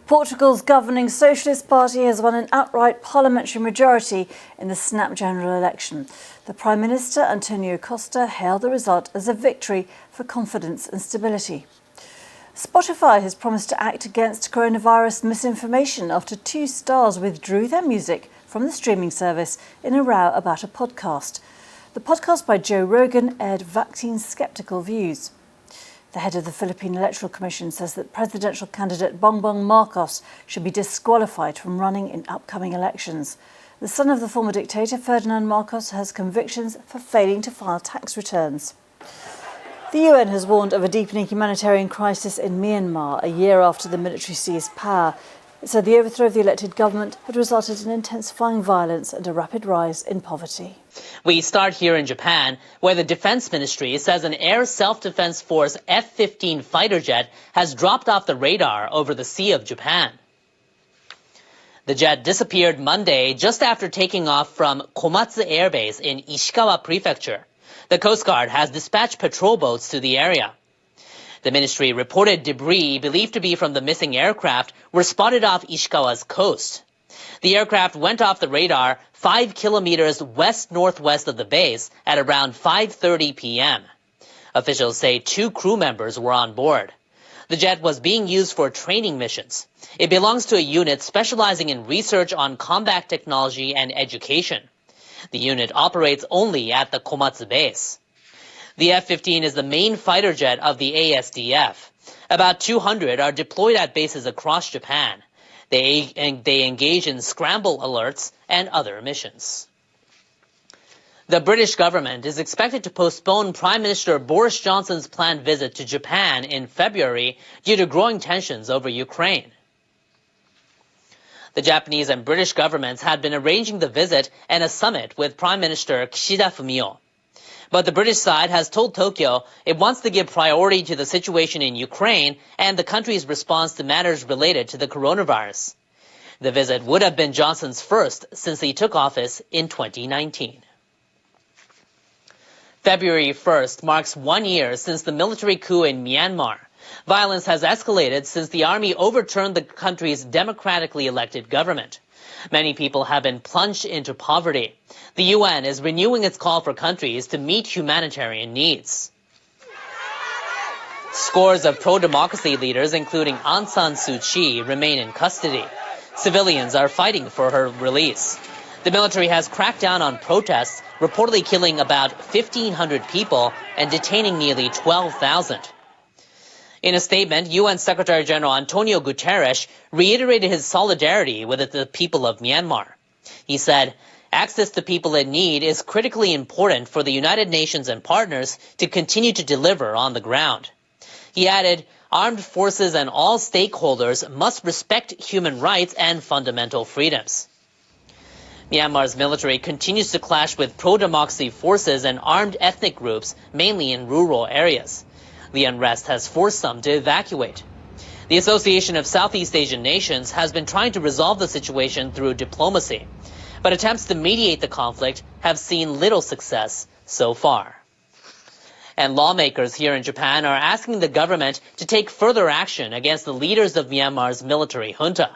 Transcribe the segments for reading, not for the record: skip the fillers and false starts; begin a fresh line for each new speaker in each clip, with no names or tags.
Portugal's governing Socialist Party has won an outright parliamentary majority in the snap general election. The Prime Minister, Antonio Costa, hailed the result as a victory for confidence and stability. Spotify has promised to act against coronavirus misinformation after 2 stars withdrew their music from the streaming service in a row about a podcast. The podcast by Joe Rogan aired vaccine-sceptical views. The head of the Philippine Electoral Commission says that presidential candidate Bongbong Marcos should be disqualified from running in upcoming elections. The son of the former dictator, Ferdinand Marcos, has convictions for failing to file tax returns. The UN has warned of a deepening humanitarian crisis in Myanmar a year after the military seized power. It said the overthrow of the elected government had resulted in intensifying violence and a rapid rise in poverty.
We start here in Japan, where the Defense Ministry says an air self-defense force F-15 fighter jet has dropped off the radar over the Sea of Japan. The jet disappeared Monday just after taking off from Komatsu Air Base in Ishikawa Prefecture. The Coast Guard has dispatched patrol boats to the area. The ministry reported debris believed to be from the missing aircraft were spotted off Ishikawa's coast. The aircraft went off the radar 5 kilometers west-northwest of the base at around 5:30 p.m. Officials say 2 crew members were on board. The jet was being used for training missions. It belongs to a unit specializing in research on combat technology and education. The unit operates only at the Komatsu base. The F-15 is the main fighter jet of the ASDF. About 200 are deployed at bases across Japan. They engage in scramble alerts and other missions. The British government is expected to postpone Prime Minister Boris Johnson's planned visit to Japan in February due to growing tensions over Ukraine. The Japanese and British governments had been arranging the visit and a summit with Prime Minister Kishida Fumio. But the British side has told Tokyo it wants to give priority to the situation in Ukraine and the country's response to matters related to the coronavirus. The visit would have been Johnson's first since he took office in 2019. February 1st marks 1 year since the military coup in Myanmar. Violence has escalated since the army overturned the country's democratically elected government. Many people have been plunged into poverty. The UN is renewing its call for countries to meet humanitarian needs. Scores of pro-democracy leaders, including Aung San Suu Kyi, remain in custody. Civilians are fighting for her release. The military has cracked down on protests, reportedly killing about 1,500 people and detaining nearly 12,000. In a statement, UN Secretary General Antonio Guterres reiterated his solidarity with the people of Myanmar. He said, "Access to people in need is critically important for the United Nations and partners to continue to deliver on the ground." He added, "Armed forces and all stakeholders must respect human rights and fundamental freedoms." Myanmar's military continues to clash with pro-democracy forces and armed ethnic groups, mainly in rural areas. The unrest has forced some to evacuate. The Association of Southeast Asian Nations has been trying to resolve the situation through diplomacy, but attempts to mediate the conflict have seen little success so far. And lawmakers here in Japan are asking the government to take further action against the leaders of Myanmar's military junta.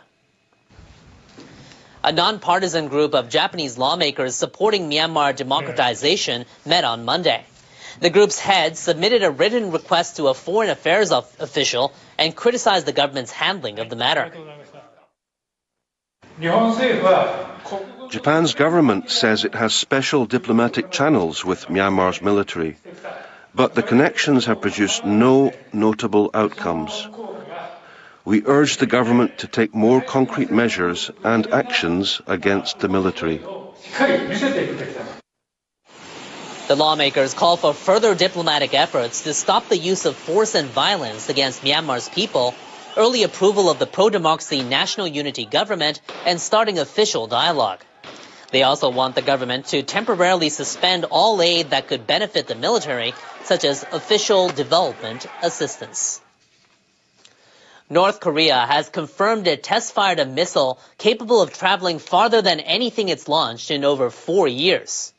A non-partisan group of Japanese lawmakers supporting Myanmar democratization met on Monday. The group's head submitted a written request to a foreign affairs official and criticized the government's handling of the matter.
Japan's government says it has special diplomatic channels with Myanmar's military, but the connections have produced no notable outcomes. We urge the government to take more concrete measures and actions against the military.
The lawmakers call for further diplomatic efforts to stop the use of force and violence against Myanmar's people, early approval of the pro-democracy National Unity Government, and starting official dialogue. They also want the government to temporarily suspend all aid that could benefit the military, such as official development assistance. North Korea has confirmed it test-fired a missile capable of traveling farther than anything it's launched in over 4 years.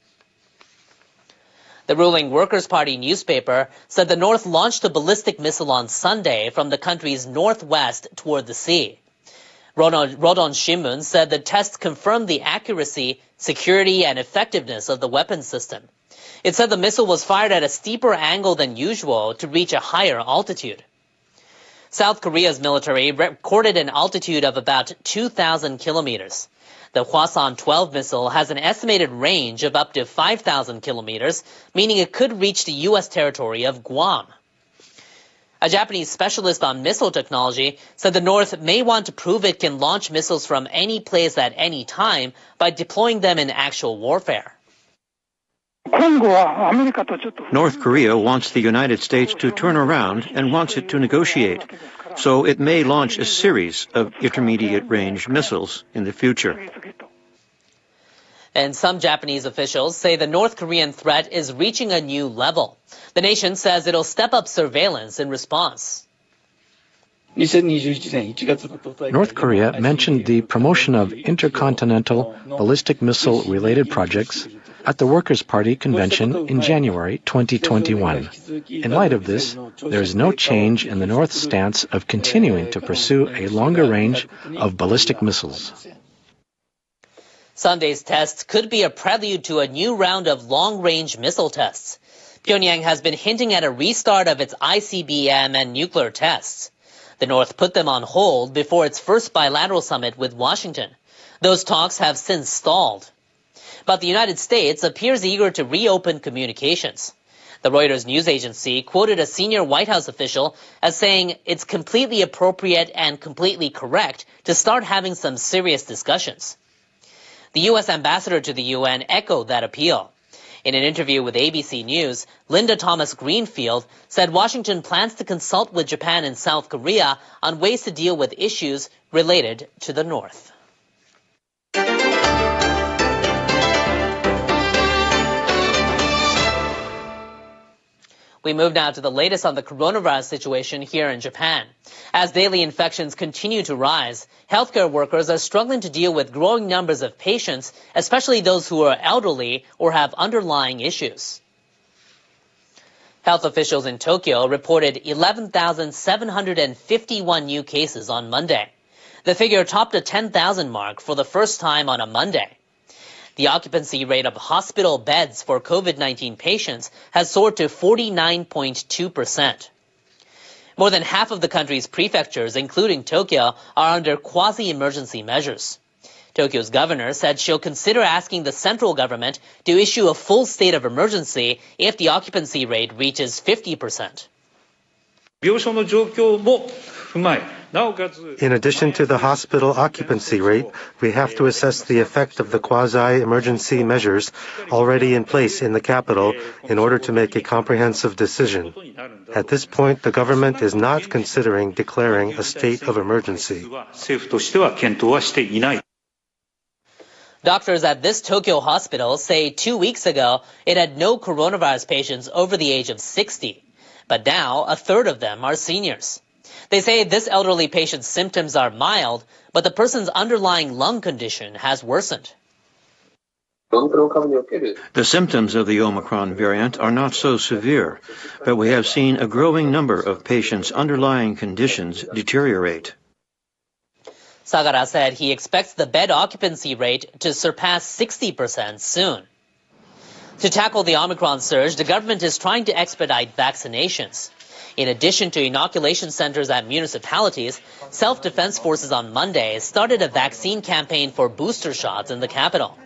The ruling Workers' Party newspaper said the North launched a ballistic missile on Sunday from the country's northwest toward the sea. Rodon Shimbun said the test confirmed the accuracy, security, and effectiveness of the weapons system. It said the missile was fired at a steeper angle than usual to reach a higher altitude. South Korea's military recorded an altitude of about 2,000 kilometers. The Hwasong-12 missile has an estimated range of up to 5,000 kilometers, meaning it could reach the U.S. territory of Guam. A Japanese specialist on missile technology said the North may want to prove it can launch missiles from any place at any time by deploying them in actual warfare.
North Korea wants the United States to turn around and wants it to negotiate, so it may launch a series of intermediate-range missiles in the future.
And some Japanese officials say the North Korean threat is reaching a new level. The nation says it'll step up surveillance in response.
North Korea mentioned the promotion of intercontinental ballistic missile-related projects at the Workers' Party convention in January 2021. In light of this, there is no change in the North's stance of continuing to pursue a longer range of ballistic missiles.
Sunday's tests could be a prelude to a new round of long-range missile tests. Pyongyang has been hinting at a restart of its ICBM and nuclear tests. The North put them on hold before its first bilateral summit with Washington. Those talks have since stalled. But the United States appears eager to reopen communications. The Reuters news agency quoted a senior White House official as saying it's completely appropriate and completely correct to start having some serious discussions. The U.S. ambassador to the UN echoed that appeal. In an interview with ABC News, Linda Thomas Greenfield said Washington plans to consult with Japan and South Korea on ways to deal with issues related to the North. We move now to the latest on the coronavirus situation here in Japan. As daily infections continue to rise, healthcare workers are struggling to deal with growing numbers of patients, especially those who are elderly or have underlying issues. Health officials in Tokyo reported 11,751 new cases on Monday. The figure topped the 10,000 mark for the first time on a Monday. The occupancy rate of hospital beds for COVID-19 patients has soared to 49.2%. More than half of the country's prefectures, including Tokyo, are under quasi-emergency measures. Tokyo's governor said she'll consider asking the central government to issue a full state of emergency if the occupancy rate reaches 50%.
In addition to the hospital occupancy rate, we have to assess the effect of the quasi-emergency measures already in place in the capital in order to make a comprehensive decision. At this point, the government is not considering declaring a state of emergency.
Doctors at this Tokyo hospital say 2 weeks ago it had no coronavirus patients over the age of 60. But now, a third of them are seniors. They say this elderly patient's symptoms are mild, but the person's underlying lung condition has worsened.
The symptoms of the Omicron variant are not so severe, but we have seen a growing number of patients' underlying conditions deteriorate.
Sagara said he expects the bed occupancy rate to surpass 60% soon. To tackle the Omicron surge, the government is trying to expedite vaccinations. In addition to inoculation centers at municipalities, self-defense forces on Monday started a vaccine campaign for booster shots in the capital.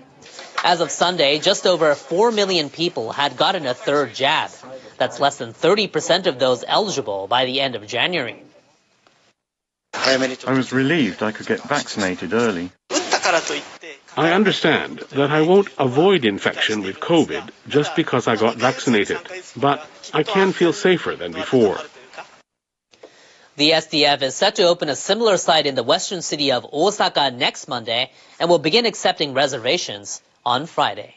As of Sunday, just over 4 million people had gotten a third jab. That's less than 30% of those eligible by the end of January.
I was relieved I could get vaccinated early.
I understand that I won't avoid infection with COVID just because I got vaccinated, but I can feel safer than before.
The SDF is set to open a similar site in the western city of Osaka next Monday and will begin accepting reservations on Friday.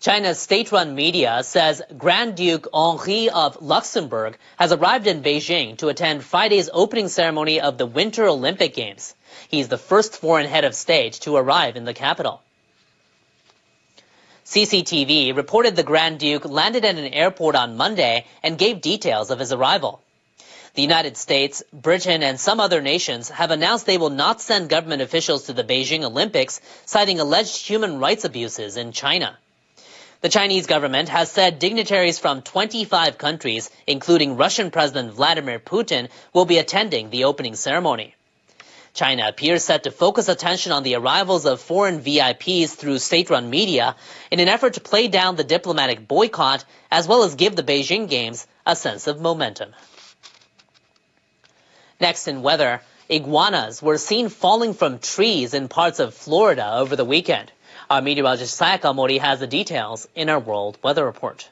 China's state-run media says Grand Duke Henri of Luxembourg has arrived in Beijing to attend Friday's opening ceremony of the Winter Olympic Games. He's the first foreign head of state to arrive in the capital. CCTV reported the Grand Duke landed at an airport on Monday and gave details of his arrival. The United States, Britain, and some other nations have announced they will not send government officials to the Beijing Olympics, citing alleged human rights abuses in China. The Chinese government has said dignitaries from 25 countries, including Russian President Vladimir Putin, will be attending the opening ceremony. China appears set to focus attention on the arrivals of foreign VIPs through state-run media in an effort to play down the diplomatic boycott, as well as give the Beijing Games a sense of momentum. Next in weather, iguanas were seen falling from trees in parts of Florida over the weekend. Our meteorologist Sayaka Mori has the details in our World Weather Report.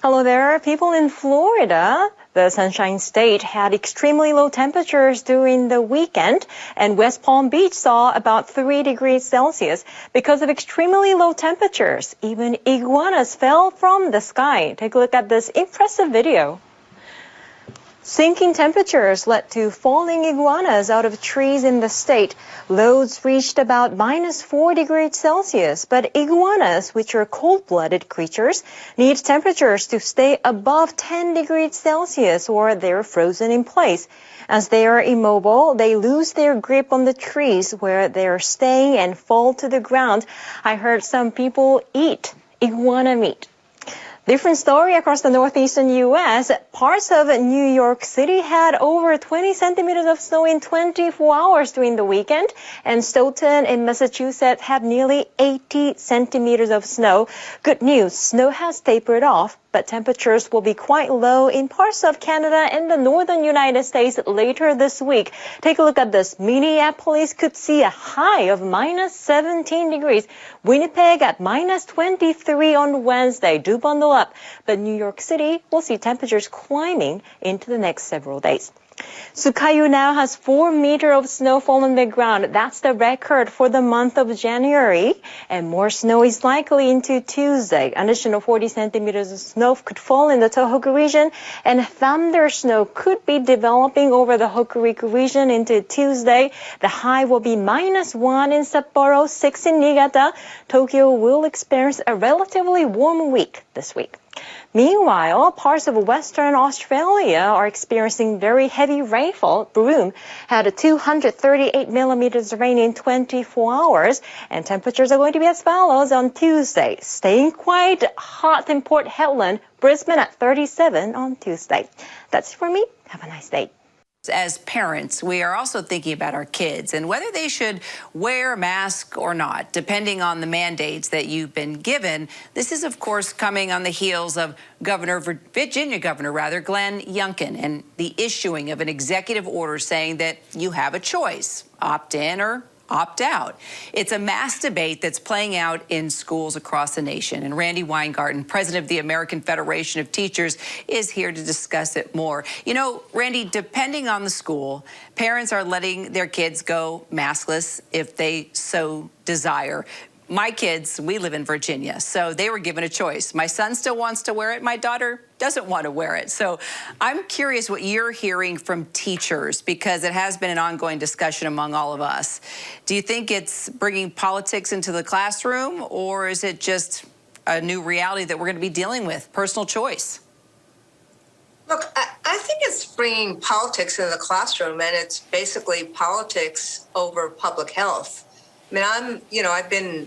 Hello there. People in Florida, the Sunshine State, had extremely low temperatures during the weekend, and West Palm Beach saw about 3 degrees Celsius. Because of extremely low temperatures, even iguanas fell from the sky. Take a look at this impressive video. Sinking temperatures led to falling iguanas out of trees in the state. Lows reached about -4 degrees Celsius, but iguanas, which are cold-blooded creatures, need temperatures to stay above 10 degrees Celsius or they're frozen in place. As they are immobile, they lose their grip on the trees where they are staying and fall to the ground. I heard some people eat iguana meat. Different story across the northeastern U.S. Parts of New York City had over 20 centimeters of snow in 24 hours during the weekend, and Stoughton in Massachusetts had nearly 80 centimeters of snow. Good news, snow has tapered off, but temperatures will be quite low in parts of Canada and the northern United States later this week. Take a look at this. Minneapolis could see a high of -17 degrees. Winnipeg at -23 on Wednesday. Do bundle up. But New York City will see temperatures climbing into the next several days. Sukayu now has 4 meters of snowfall on the ground. That's the record for the month of January. And more snow is likely into Tuesday. An additional 40 centimeters of snow could fall in the Tohoku region, and thunder snow could be developing over the Hokuriku region into Tuesday. The high will be -1 in Sapporo, 6 in Niigata. Tokyo will experience a relatively warm week this week. Meanwhile, parts of Western Australia are experiencing very heavy rainfall. Broome had 238 millimeters of rain in 24 hours, and temperatures are going to be as follows on Tuesday. Staying quite hot in Port Hedland, Brisbane at 37 on Tuesday. That's it for me. Have a nice day.
As parents, we are also thinking about our kids and whether they should wear a mask or not, depending on the mandates that you've been given. This is, of course, coming on the heels of Virginia Governor Glenn Youngkin, and the issuing of an executive order saying that you have a choice, opt in or opt out. It's a mass debate that's playing out in schools across the nation. And Randi Weingarten, president of the American Federation of Teachers, is here to discuss it more. You know, Randi, depending on the school, parents are letting their kids go maskless if they so desire. My kids, we live in Virginia, so they were given a choice. My son still wants to wear it. My daughter doesn't want to wear it. So I'm curious what you're hearing from teachers, because it has been an ongoing discussion among all of us. Do you think it's bringing politics into the classroom, or is it just a new reality that we're going to be dealing with, personal choice?
Look, I think it's bringing politics into the classroom, and it's basically politics over public health. I mean, I've been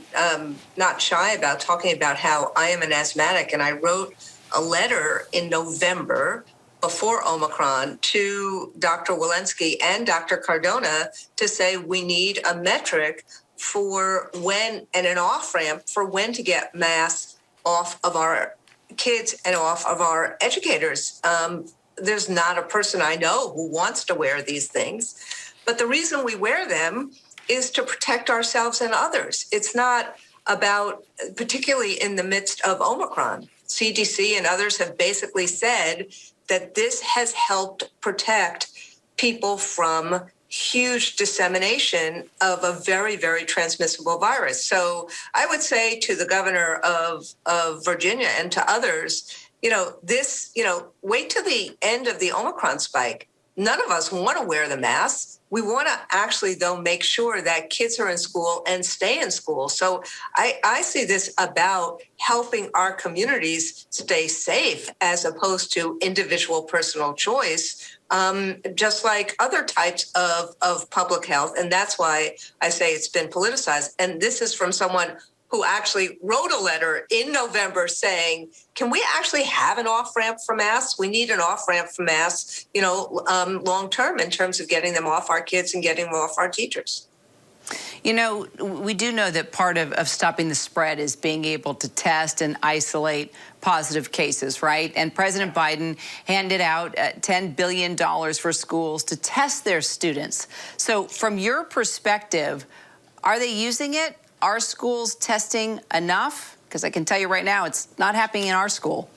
not shy about talking about how I am an asthmatic, and I wrote a letter in November before Omicron to Dr. Walensky and Dr. Cardona to say we need a metric for when, and an off-ramp for when to get masks off of our kids and off of our educators. There's not a person I know who wants to wear these things, but the reason we wear them is to protect ourselves and others. It's not about, particularly in the midst of Omicron, CDC and others have basically said that this has helped protect people from huge dissemination of a very, very transmissible virus. So I would say to the governor of Virginia and to others, wait till the end of the Omicron spike. none of us want to wear the masks. We want to actually, though, make sure that kids are in school and stay in school. So I see this about helping our communities stay safe as opposed to individual personal choice, just like other types of public health. And that's why I say it's been politicized. And this is from someone who actually wrote a letter in November saying, can we actually have an off-ramp for masks? We need an off-ramp for masks, long term in terms of getting them off our kids and getting them off our teachers.
You know, we do know that part of stopping the spread is being able to test and isolate positive cases, right? And President Biden handed out $10 billion for schools to test their students. So from your perspective, are they using it? Are schools testing enough? Because I can tell you right now, it's not happening in our school.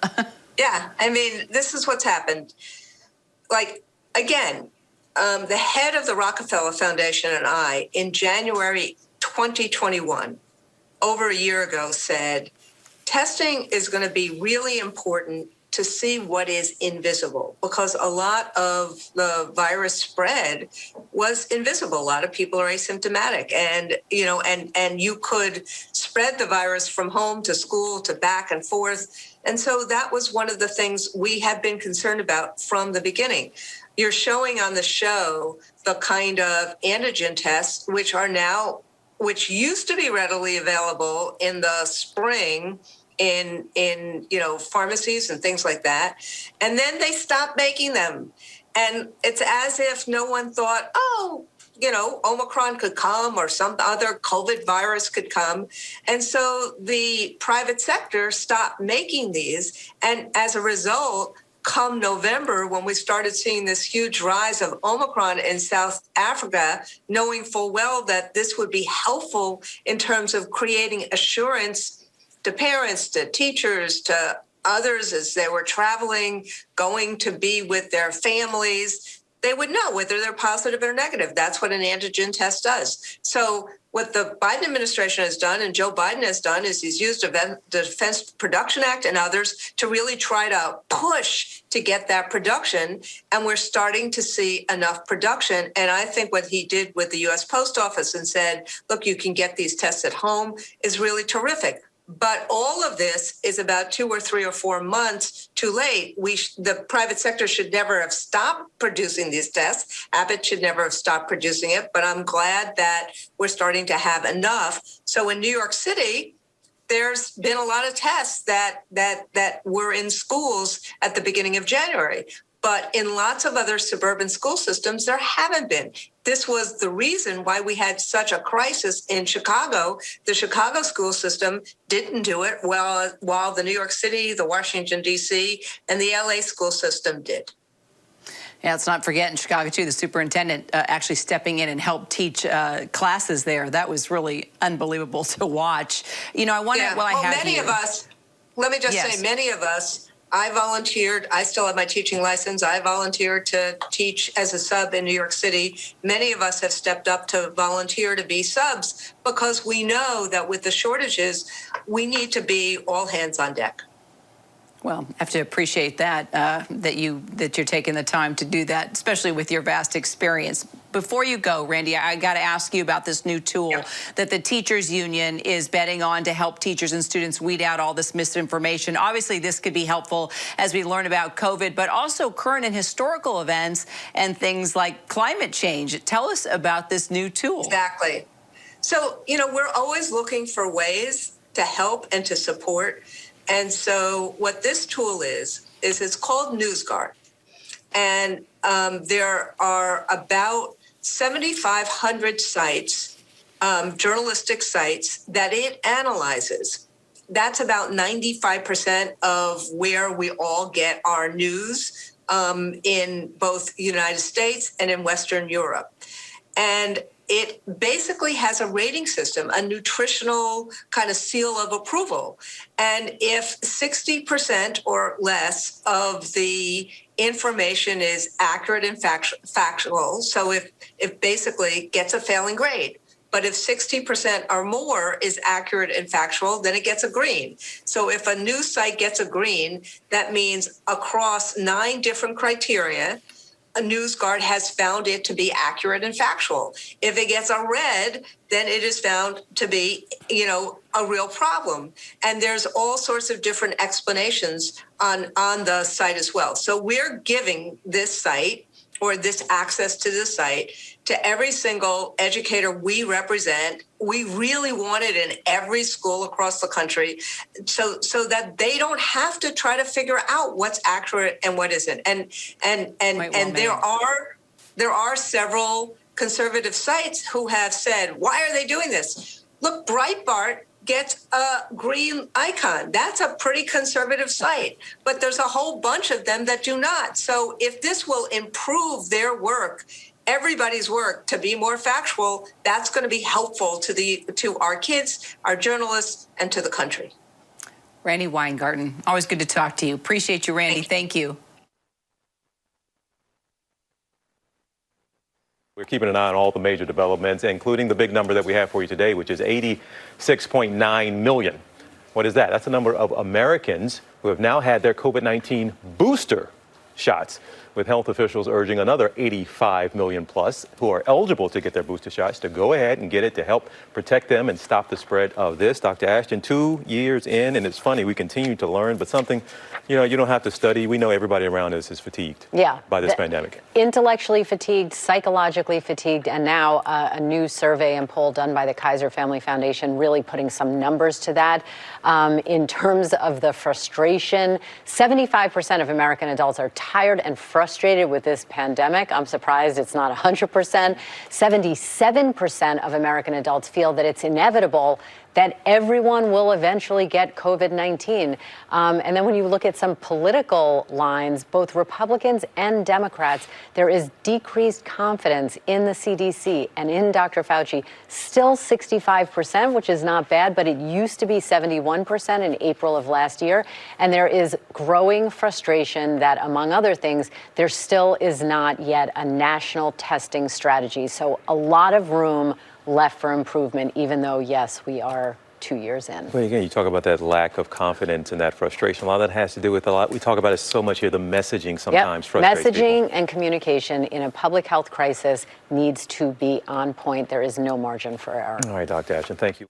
Yeah, I mean, this is what's happened. Like, again, the head of the Rockefeller Foundation and I, in January 2021, over a year ago, said, testing is going to be really important to see what is invisible, because a lot of the virus spread was invisible. A lot of people are asymptomatic, and you could spread the virus from home to school to back and forth. And so that was one of the things we have been concerned about from the beginning. You're showing on the show the kind of antigen tests which used to be readily available in the spring in pharmacies and things like that. And then they stopped making them. And it's as if no one thought, Omicron could come or some other COVID virus could come. And so the private sector stopped making these. And as a result, come November, when we started seeing this huge rise of Omicron in South Africa, knowing full well that this would be helpful in terms of creating assurance to parents, to teachers, to others as they were traveling, going to be with their families, they would know whether they're positive or negative. That's what an antigen test does. So what the Biden administration has done and Joe Biden has done is he's used the Defense Production Act and others to really try to push to get that production. And we're starting to see enough production. And I think what he did with the U.S. Post Office and said, look, you can get these tests at home is really terrific. But all of this is about 2 or 3 or 4 months too late. The private sector should never have stopped producing these tests. Abbott should never have stopped producing it. But I'm glad that we're starting to have enough. So in New York City, there's been a lot of tests that were in schools at the beginning of January. But in lots of other suburban school systems, there haven't been. This was the reason why we had such a crisis in Chicago. The Chicago school system didn't do it while the New York City, the Washington, D.C., and the L.A. school system did.
Yeah, let's not forget in Chicago, too, the superintendent actually stepping in and helped teach classes there. That was really unbelievable to watch. I wonder,
many of us, let me just say, many of us, I volunteered. I still have my teaching license. I volunteered to teach as a sub in New York City. Many of us have stepped up to volunteer to be subs because we know that with the shortages, we need to be all hands on deck.
Well, I have to appreciate that, that you're taking the time to do that, especially with your vast experience. Before you go, Randy, I got to ask you about this new tool that the teachers union is betting on to help teachers and students weed out all this misinformation. Obviously, this could be helpful as we learn about COVID, but also current and historical events and things like climate change. Tell us about this new tool.
Exactly. So, we're always looking for ways to help and to support. And so what this tool is it's called NewsGuard. And there are about 7,500 sites, journalistic sites, that it analyzes. That's about 95% of where we all get our news in both the United States and in Western Europe. And it basically has a rating system, a nutritional kind of seal of approval. And if 60% or less of the information is accurate and factual, so if basically gets a failing grade, but if 60% or more is accurate and factual, then it gets a green. So if a news site gets a green, that means across 9 different criteria, a NewsGuard has found it to be accurate and factual. If it gets a red, then it is found to be, a real problem. And there's all sorts of different explanations on the site as well. So we're giving this site or this access to the site to every single educator we represent. We really want it in every school across the country so that they don't have to try to figure out what's accurate and what isn't. And there are several conservative sites who have said, why are they doing this? Look, Breitbart gets a green icon. That's a pretty conservative site, but there's a whole bunch of them that do not. So if this will improve their work, everybody's work, to be more factual, that's going to be helpful to our kids, our journalists, and to the country.
Randi Weingarten, always good to talk to you. Appreciate you, Randi. Thank you.
We're keeping an eye on all the major developments, including the big number that we have for you today, which is 86.9 million. What is that? That's the number of Americans who have now had their COVID-19 booster shots, with health officials urging another 85 million plus who are eligible to get their booster shots to go ahead and get it to help protect them and stop the spread of this. Dr. Ashton, 2 years in, and it's funny, we continue to learn, but something, you don't have to study. We know everybody around us is fatigued by this pandemic.
Intellectually fatigued, psychologically fatigued, and now a new survey and poll done by the Kaiser Family Foundation really putting some numbers to that. In terms of the frustration, 75% of American adults are tired and frustrated with this pandemic. I'm surprised it's not 100%. 77% of American adults feel that it's inevitable that everyone will eventually get COVID-19. And then when you look at some political lines, both Republicans and Democrats, there is decreased confidence in the CDC and in Dr. Fauci. Still 65%, which is not bad, but it used to be 71% in April of last year. And there is growing frustration that, among other things, there still is not yet a national testing strategy. So a lot of room left for improvement, even though, yes, we are 2 years in.
Well, again, you talk about that lack of confidence and that frustration. A lot of that has to do with we talk about it so much here, the messaging sometimes frustrates
messaging
people.
And communication in a public health crisis needs to be on point. There is no margin for error.
All right, Dr. Ashton, thank you.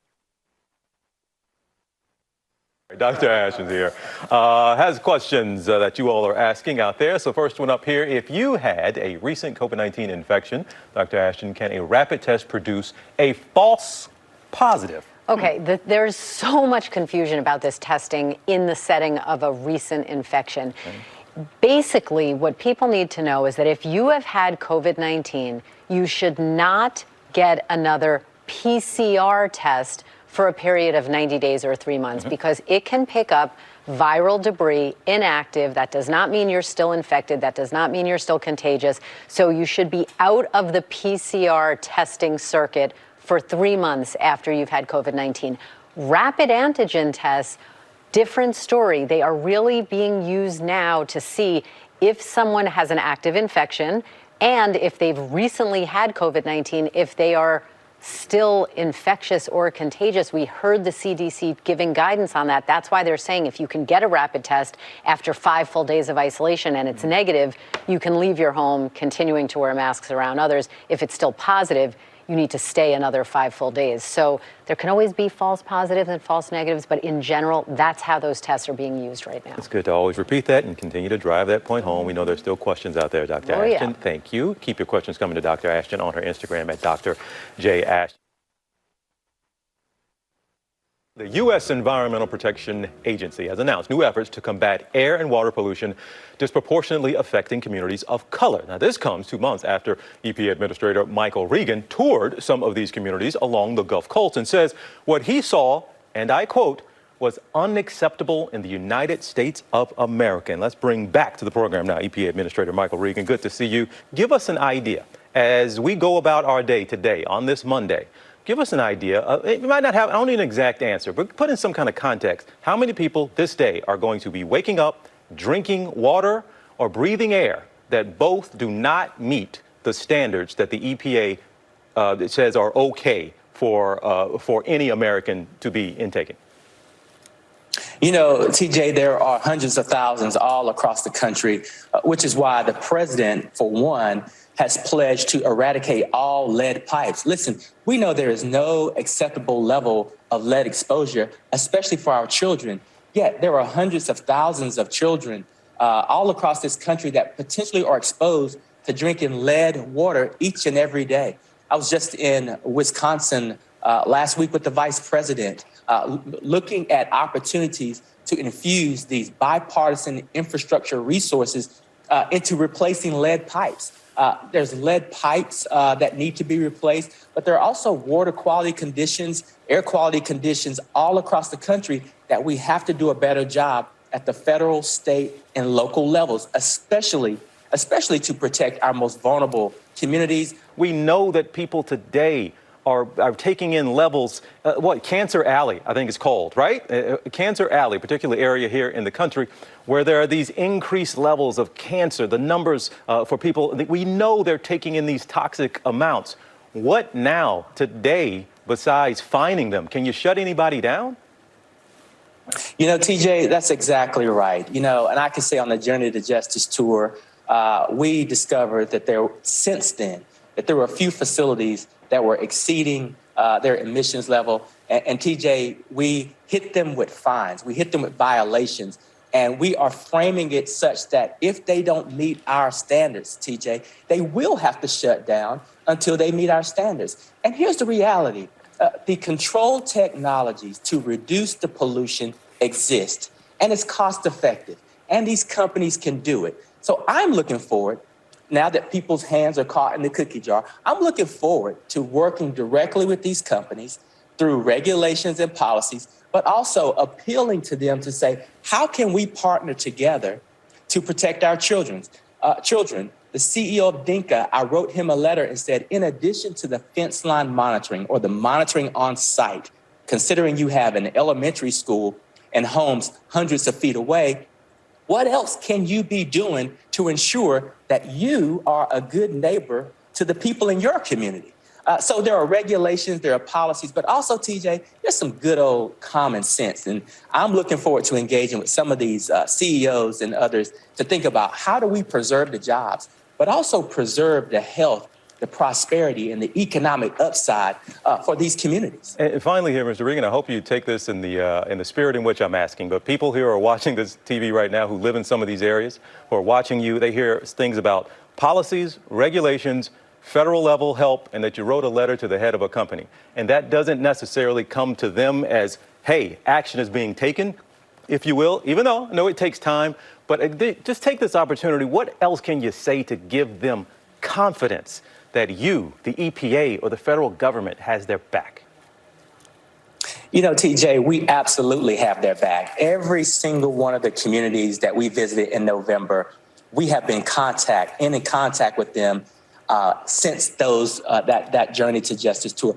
Dr. Ashton's here, has questions that you all are asking out there. So first one up here, if you had a recent COVID-19 infection, Dr. Ashton, can a rapid test produce a false positive?
Okay, there's so much confusion about this testing in the setting of a recent infection. Okay. Basically, what people need to know is that if you have had COVID-19, you should not get another PCR test for a period of 90 days or 3 months, because it can pick up viral debris, inactive. That does not mean you're still infected. That does not mean you're still contagious. So you should be out of the PCR testing circuit for 3 months after you've had COVID-19. Rapid antigen tests, different story. They are really being used now to see if someone has an active infection and if they've recently had COVID-19, if they are still infectious or contagious. We heard the CDC giving guidance on that. That's why they're saying if you can get a rapid test after 5 full days of isolation and it's negative, you can leave your home continuing to wear masks around others. If it's still positive, you need to stay another 5 full days. So there can always be false positives and false negatives, but in general, that's how those tests are being used right now.
It's good to always repeat that and continue to drive that point home. We know there's still questions out there, Dr. Ashton.
Yeah.
Thank you. Keep your questions coming to Dr. Ashton on her Instagram at Dr. J. Ashton. The U.S. Environmental Protection Agency has announced new efforts to combat air and water pollution disproportionately affecting communities of color. Now, this comes 2 months after EPA Administrator Michael Regan toured some of these communities along the Gulf Coast and says what he saw, and I quote, was unacceptable in the United States of America. And let's bring back to the program now EPA Administrator Michael Regan. Good to see you. Give us an idea as we go about our day today on this Monday. Give us an idea. You might not have, I don't need an exact answer, but put in some kind of context. How many people this day are going to be waking up, drinking water, or breathing air that both do not meet the standards that the EPA says are okay for any American to be intaking?
You know, TJ, there are hundreds of thousands all across the country, which is why the president, for one, has pledged to eradicate all lead pipes. Listen, we know there is no acceptable level of lead exposure, especially for our children. Yet there are hundreds of thousands of children all across this country that potentially are exposed to drinking lead water each and every day. I was just in Wisconsin last week with the vice president, looking at opportunities to infuse these bipartisan infrastructure resources into replacing lead pipes. There's lead pipes that need to be replaced, but there are also water quality conditions, air quality conditions all across the country that we have to do a better job at the federal, state, and local levels, especially to protect our most vulnerable communities.
We know that people today are taking in levels, Cancer Alley, I think it's called, right? Cancer Alley, particular area here in the country where there are these increased levels of cancer, the numbers for people, we know they're taking in these toxic amounts. What now, today, besides fining them? Can you shut anybody down?
You know, TJ, that's exactly right. You know, and I can say on the Journey to Justice tour, we discovered that since then, that there were a few facilities that were exceeding their emissions level. And TJ, we hit them with fines. We hit them with violations. And we are framing it such that if they don't meet our standards, TJ, they will have to shut down until they meet our standards. And here's the reality. The control technologies to reduce the pollution exist, and it's cost effective. And these companies can do it. So I'm looking forward, now that people's hands are caught in the cookie jar, I'm looking forward to working directly with these companies through regulations and policies, but also appealing to them to say, how can we partner together to protect our children? The CEO of Dinka, I wrote him a letter and said, in addition to the fence line monitoring or the monitoring on site, considering you have an elementary school and homes hundreds of feet away, what else can you be doing to ensure that you are a good neighbor to the people in your community? So there are regulations, there are policies, but also, TJ, there's some good old common sense. And I'm looking forward to engaging with some of these CEOs and others to think about how do we preserve the jobs, but also preserve the health, the prosperity, and the economic upside for these communities.
And finally here, Mr. Regan, I hope you take this in the spirit in which I'm asking, but people here are watching this TV right now who live in some of these areas, who are watching you, they hear things about policies, regulations, federal level help, and that you wrote a letter to the head of a company. And that doesn't necessarily come to them as, hey, action is being taken, if you will, even though I know it takes time, but just take this opportunity. What else can you say to give them confidence that you, the EPA, or the federal government has their back?
You know, TJ, we absolutely have their back. Every single one of the communities that we visited in November, we have been in contact with them since that Journey to Justice tour.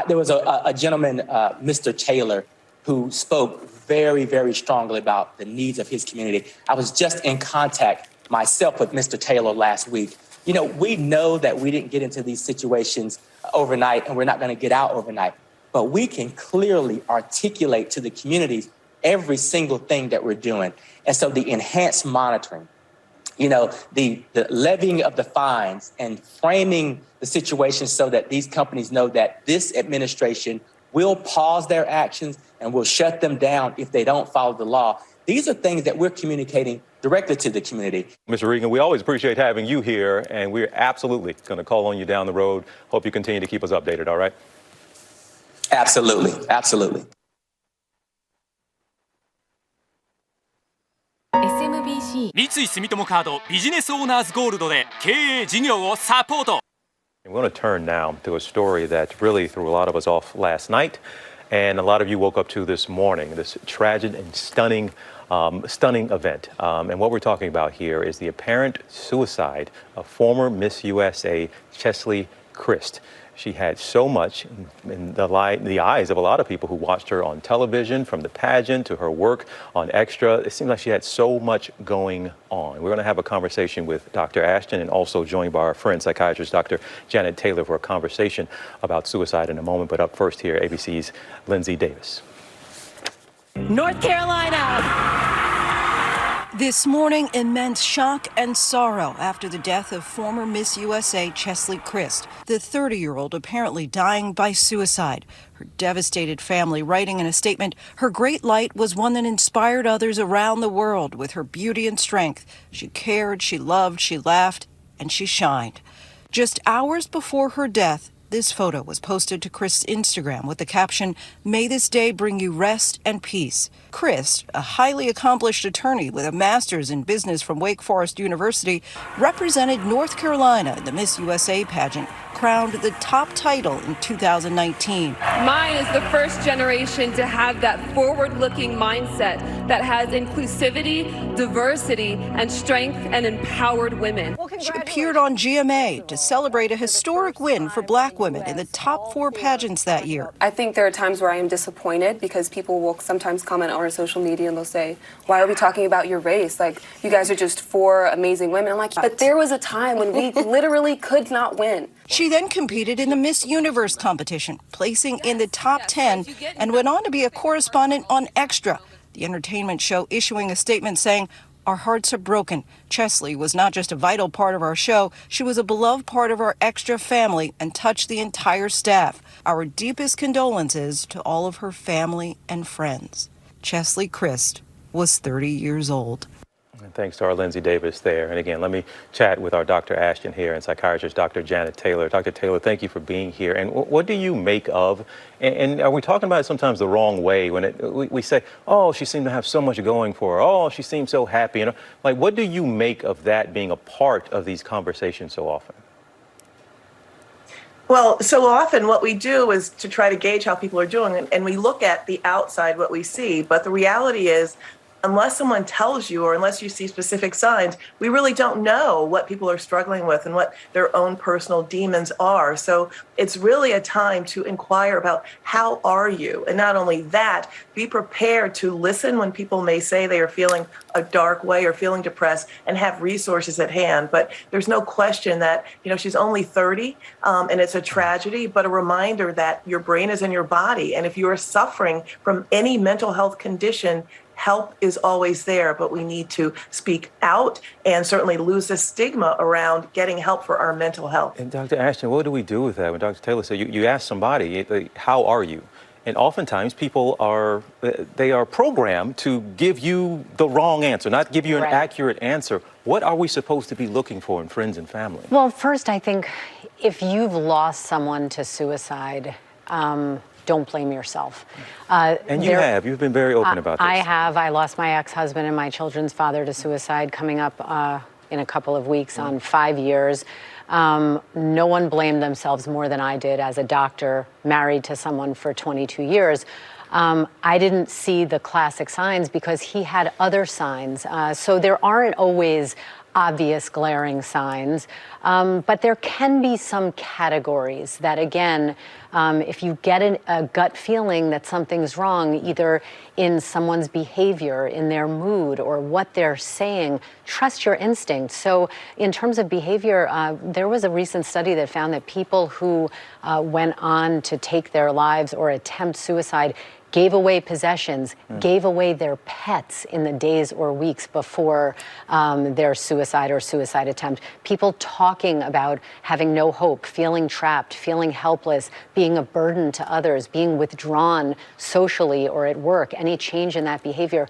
There was a gentleman, Mr. Taylor, who spoke very, very strongly about the needs of his community. I was just in contact myself with Mr. Taylor last week. You know, we know that we didn't get into these situations overnight, and we're not going to get out overnight, but we can clearly articulate to the communities every single thing that we're doing. And so the enhanced monitoring, you know, the levying of the fines and framing the situation so that these companies know that this administration will pause their actions and will shut them down if they don't follow the law. These are things that we're communicating directly to the community.
Mr. Regan, we always appreciate having you here, and we're absolutely going to call on you down the road. Hope you continue to keep us updated, all right?
Absolutely. Absolutely.
SMBC 三井住友カードビジネスオーナーズゴールドで経営事業をサポート。
We're going to turn now to a story that really threw a lot of us off last night, and a lot of you woke up to this morning, this tragic and stunning event. And what we're talking about here is the apparent suicide of former Miss USA Cheslie Kryst. She had so much in the eyes of a lot of people who watched her on television, from the pageant to her work on Extra. It seemed like she had so much going on. We're going to have a conversation with Dr. Ashton, and also joined by our friend, psychiatrist Dr. Janet Taylor, for a conversation about suicide in a moment. But up first here, ABC's Lindsay Davis.
North Carolina. This morning, immense shock and sorrow after the death of former Miss USA Cheslie Kryst, the 30-year-old apparently dying by suicide. Her devastated family writing in a statement, her great light was one that inspired others around the world with her beauty and strength. She cared, she loved, she laughed, and she shined. Just hours before her death, this photo was posted to Kryst's Instagram with the caption, "May this day bring you rest and peace." Kryst, a highly accomplished attorney with a master's in business from Wake Forest University, represented North Carolina in the Miss USA pageant, crowned the top title in 2019.
Mine is the first generation to have that forward-looking mindset that has inclusivity, diversity, and strength and empowered women.
She appeared on GMA to celebrate a historic win for Black women in the top 4 pageants that year.
I think there are times where I am disappointed because people will sometimes comment on our social media and they'll say, "Why are we talking about your race? Like, you guys are just 4 amazing women." I'm like, but there was a time when we literally could not win.
She then competed in the Miss Universe competition, placing in the top 10, and went on to be a correspondent on Extra, the entertainment show, issuing a statement saying, "Our hearts are broken. Cheslie was not just a vital part of our show, she was a beloved part of our Extra family and touched the entire staff. Our deepest condolences to all of her family and friends." Cheslie Kryst was 30 years old.
And thanks to our Lindsay Davis there. And again, let me chat with our Dr. Ashton here and psychiatrist Dr. Janet Taylor. Dr. Taylor, thank you for being here. And what do you make of, and are we talking about it sometimes the wrong way when we say, oh, she seemed to have so much going for her, oh, she seemed so happy. You know, like, what do you make of that being a part of these conversations so often?
Well, so often what we do is to try to gauge how people are doing, and we look at the outside, what we see. But the reality is, unless someone tells you or unless you see specific signs, we really don't know what people are struggling with and what their own personal demons are. So it's really a time to inquire about how are you? And not only that, be prepared to listen when people may say they are feeling a dark way or feeling depressed, and have resources at hand. But there's no question that, you know, she's only 30 and it's a tragedy, but a reminder that your brain is in your body. And if you are suffering from any mental health condition, help is always there, but we need to speak out and certainly lose the stigma around getting help for our mental health.
And Dr. Ashton, what do we do with that? When Dr. Taylor said, you ask somebody, how are you? And oftentimes people are programmed to give you the wrong answer, not give you an accurate answer. What are we supposed to be looking for in friends and family?
Well, first, I think if you've lost someone to suicide, don't blame yourself.
And you've been very open about this.
I have. I lost my ex-husband and my children's father to suicide coming up in a couple of weeks on 5 years. No one blamed themselves more than I did as a doctor married to someone for 22 years. I didn't see the classic signs because he had other signs. So there aren't always obvious glaring signs, but there can be some categories that, again, if you get a gut feeling that something's wrong, either in someone's behavior, in their mood, or what they're saying, trust your instinct. So in terms of behavior, there was a recent study that found that people who went on to take their lives or attempt suicide gave away possessions, gave away their pets in the days or weeks before their suicide or suicide attempt. People talking about having no hope, feeling trapped, feeling helpless, being a burden to others, being withdrawn socially or at work, any change in that behavior.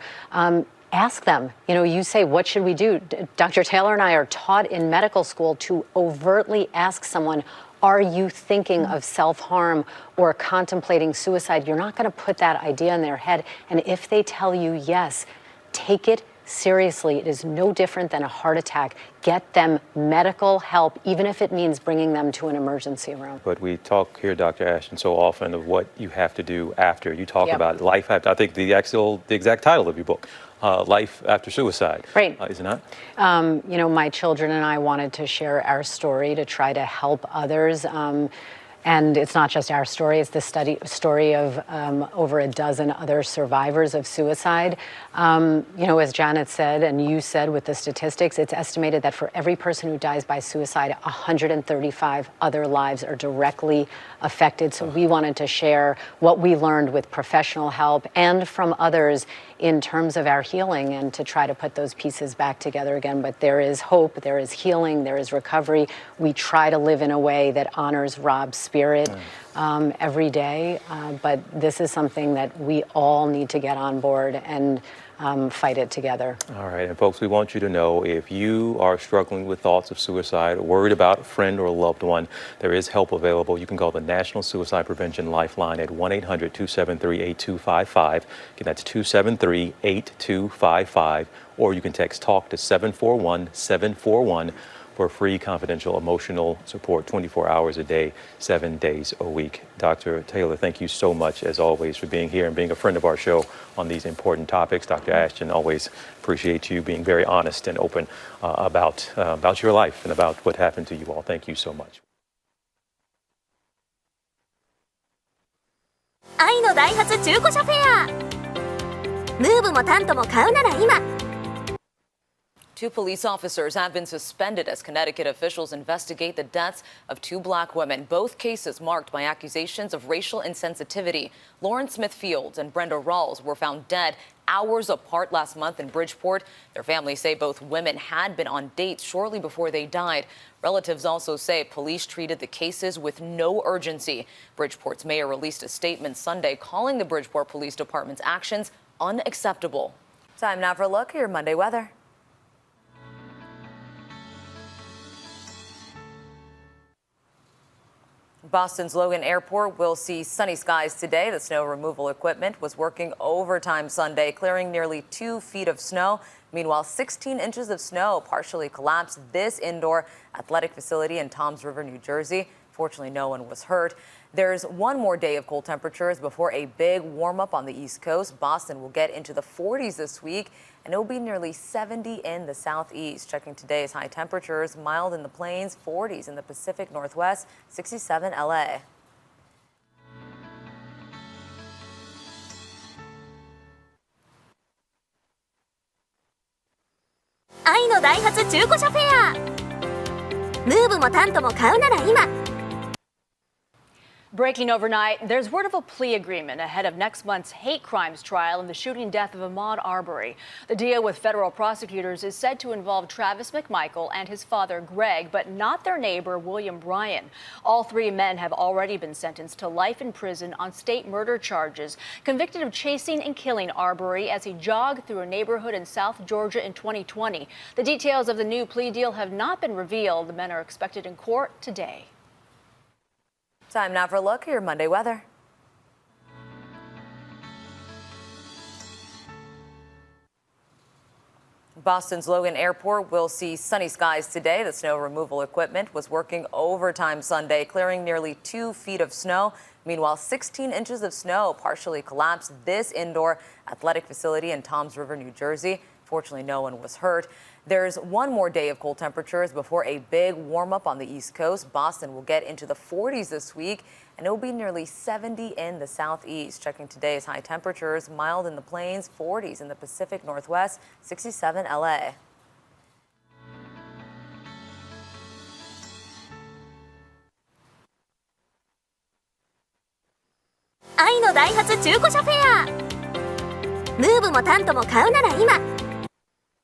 Ask them, you say, what should we do? Dr. Taylor and I are taught in medical school to overtly ask someone, are you thinking of self-harm or contemplating suicide? You're not going to put that idea in their head. And if they tell you yes, take it seriously. It is no different than a heart attack. Get them medical help, even if it means bringing them to an emergency room.
But we talk here, Dr. Ashton, so often of what you have to do after. You talk about life after. I think the exact title of your book, Life After Suicide.
Right.
Is it not?
My children and I wanted to share our story to try to help others. And it's not just our story, it's the story of over a dozen other survivors of suicide. As Janet said, and you said with the statistics, it's estimated that for every person who dies by suicide, 135 other lives are directly affected. So we wanted to share what we learned with professional help and from others in terms of our healing and to try to put those pieces back together again. But there is hope, there is healing, there is recovery. We try to live in a way that honors Rob's spirit every day. But this is something that we all need to get on board and fight it together.
All right, and folks, we want you to know if you are struggling with thoughts of suicide, or worried about a friend or a loved one, there is help available. You can call the National Suicide Prevention Lifeline at 1-800-273-8255. Again, that's 273-8255. Or you can text TALK to 741-741 for free confidential emotional support 24 hours a day, 7 days a week. Dr. Taylor, thank you so much, as always, for being here and being a friend of our show on these important topics. Dr. Ashton, always appreciate you being very honest and open about your life and about what happened to you all. Thank you so much.
愛のダイハツ中古車フェア。ムーブもタントも買うなら今。
Two police officers have been suspended as Connecticut officials investigate the deaths of two black women, both cases marked by accusations of racial insensitivity. Lauren Smith Fields and Brenda Rawls were found dead hours apart last month in Bridgeport. Their families say both women had been on dates shortly before they died. Relatives also say police treated the cases with no urgency. Bridgeport's mayor released a statement Sunday calling the Bridgeport Police Department's actions unacceptable. Time now for a look at your Monday weather. Boston's Logan Airport will see sunny skies today. The snow removal equipment was working overtime Sunday, clearing nearly 2 feet of snow. Meanwhile, 16 inches of snow partially collapsed this indoor athletic facility in Toms River, New Jersey. Fortunately, no one was hurt. There's one more day of cold temperatures before a big warm-up on the East Coast. Boston will get into the 40s this week, and it will be nearly 70 in the southeast. Checking today's high temperatures, mild in the plains, 40s in the Pacific Northwest, 67 LA.
愛のダイハツ中古車フェア。ムーブもタントも買うなら今。
Breaking overnight, there's word of a plea agreement ahead of next month's hate crimes trial in the shooting death of Ahmaud Arbery. The deal with federal prosecutors is said to involve Travis McMichael and his father, Greg, but not their neighbor, William Bryan. All three men have already been sentenced to life in prison on state murder charges, convicted of chasing and killing Arbery as he jogged through a neighborhood in South Georgia in 2020. The details of the new plea deal have not been revealed. The men are expected in court today.
Time now for a look at your Monday weather. Boston's Logan Airport will see sunny skies today. The snow removal equipment was working overtime Sunday, clearing nearly 2 feet of snow. Meanwhile, 16 inches of snow partially collapsed this indoor athletic facility in Toms River, New Jersey. Fortunately, no one was hurt. There's one more day of cold temperatures before a big warm-up on the East Coast. Boston will get into the 40s this week, and it will be nearly 70 in the southeast. Checking today's high temperatures, mild in the plains, 40s in the Pacific Northwest, 67 LA.
愛のダイハツ中古車フェア。ムーブもタントも買うなら今。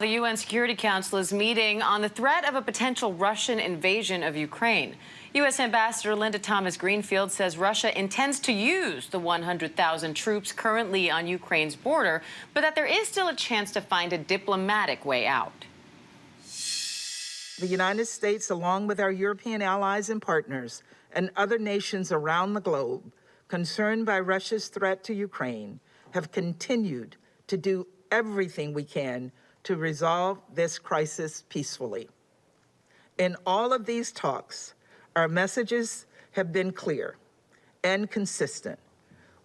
The UN Security Council is meeting on the threat of a potential Russian invasion of Ukraine. U.S. Ambassador Linda Thomas-Greenfield says Russia intends to use the 100,000 troops currently on Ukraine's border, but that there is still a chance to find a diplomatic way out.
The United States, along with our European allies and partners and other nations around the globe concerned by Russia's threat to Ukraine, have continued to do everything we can to resolve this crisis peacefully. In all of these talks, our messages have been clear and consistent.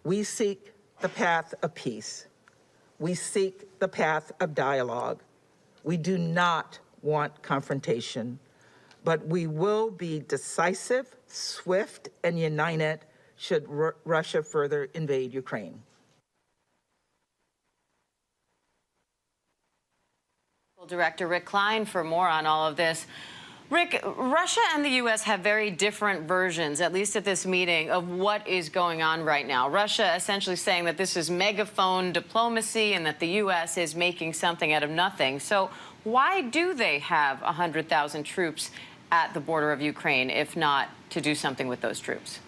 We seek the path of peace. We seek the path of dialogue. We do not want confrontation, but we will be decisive, swift and united should Russia further invade Ukraine.
Director Rick Klein for more on all of this. Rick, Russia and the U.S. have very different versions, at least at this meeting, of what is going on right now. Russia essentially saying that this is megaphone diplomacy and that the U.S. is making something out of nothing. So why do they have 100,000 troops at the border of Ukraine, if not to do something with those troops?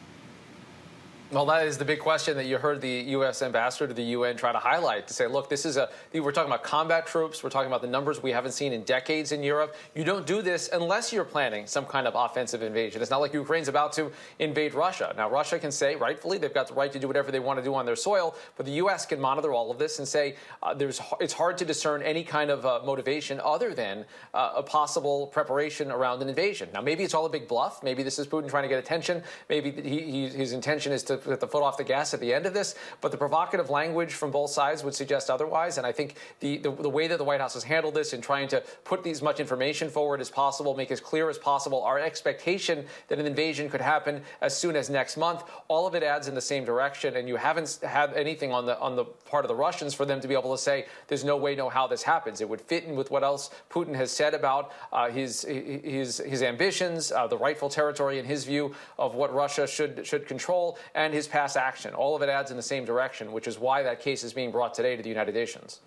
Well, that is the big question that you heard the U.S. ambassador to the UN try to highlight, to say, look, this is we're talking about combat troops. We're talking about the numbers we haven't seen in decades in Europe. You don't do this unless you're planning some kind of offensive invasion. It's not like Ukraine's about to invade Russia. Now, Russia can say, rightfully, they've got the right to do whatever they want to do on their soil, but the U.S. can monitor all of this and say it's hard to discern any kind of motivation other than a possible preparation around an invasion. Now, maybe it's all a big bluff. Maybe this is Putin trying to get attention. Maybe his intention is to put the foot off the gas at the end of this, but the provocative language from both sides would suggest otherwise. And I think the way that the White House has handled this in trying to put as much information forward as possible, make as clear as possible our expectation that an invasion could happen as soon as next month, all of it adds in the same direction. And you haven't had anything on the part of the Russians for them to be able to say there's no way, no how this happens. It would fit in with what else Putin has said about his ambitions, the rightful territory in his view of what Russia should control, and his past action. All of it adds in the same direction, which is why that case is being brought today to the United Nations.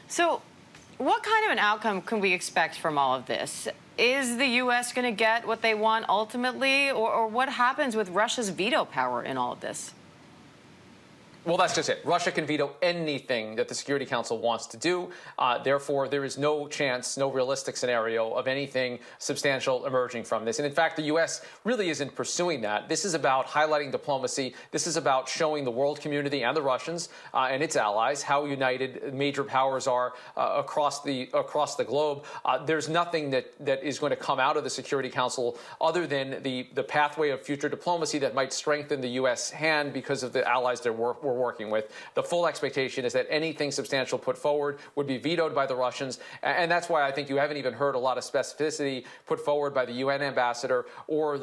So what kind of an outcome can we expect from all of this? Is the U.S. going to get what they want ultimately, or what happens with Russia's veto power in all of this?
Well, that's just it. Russia can veto anything that the Security Council wants to do. Therefore, there is no chance, no realistic scenario of anything substantial emerging from this. And in fact, the U.S. really isn't pursuing that. This is about highlighting diplomacy. This is about showing the world community and the Russians and its allies how united major powers are across the globe. There's nothing that is going to come out of the Security Council other than the pathway of future diplomacy that might strengthen the U.S. hand because of the allies that we're working with. The full expectation is that anything substantial put forward would be vetoed by the Russians. And that's why I think you haven't even heard a lot of specificity put forward by the UN ambassador or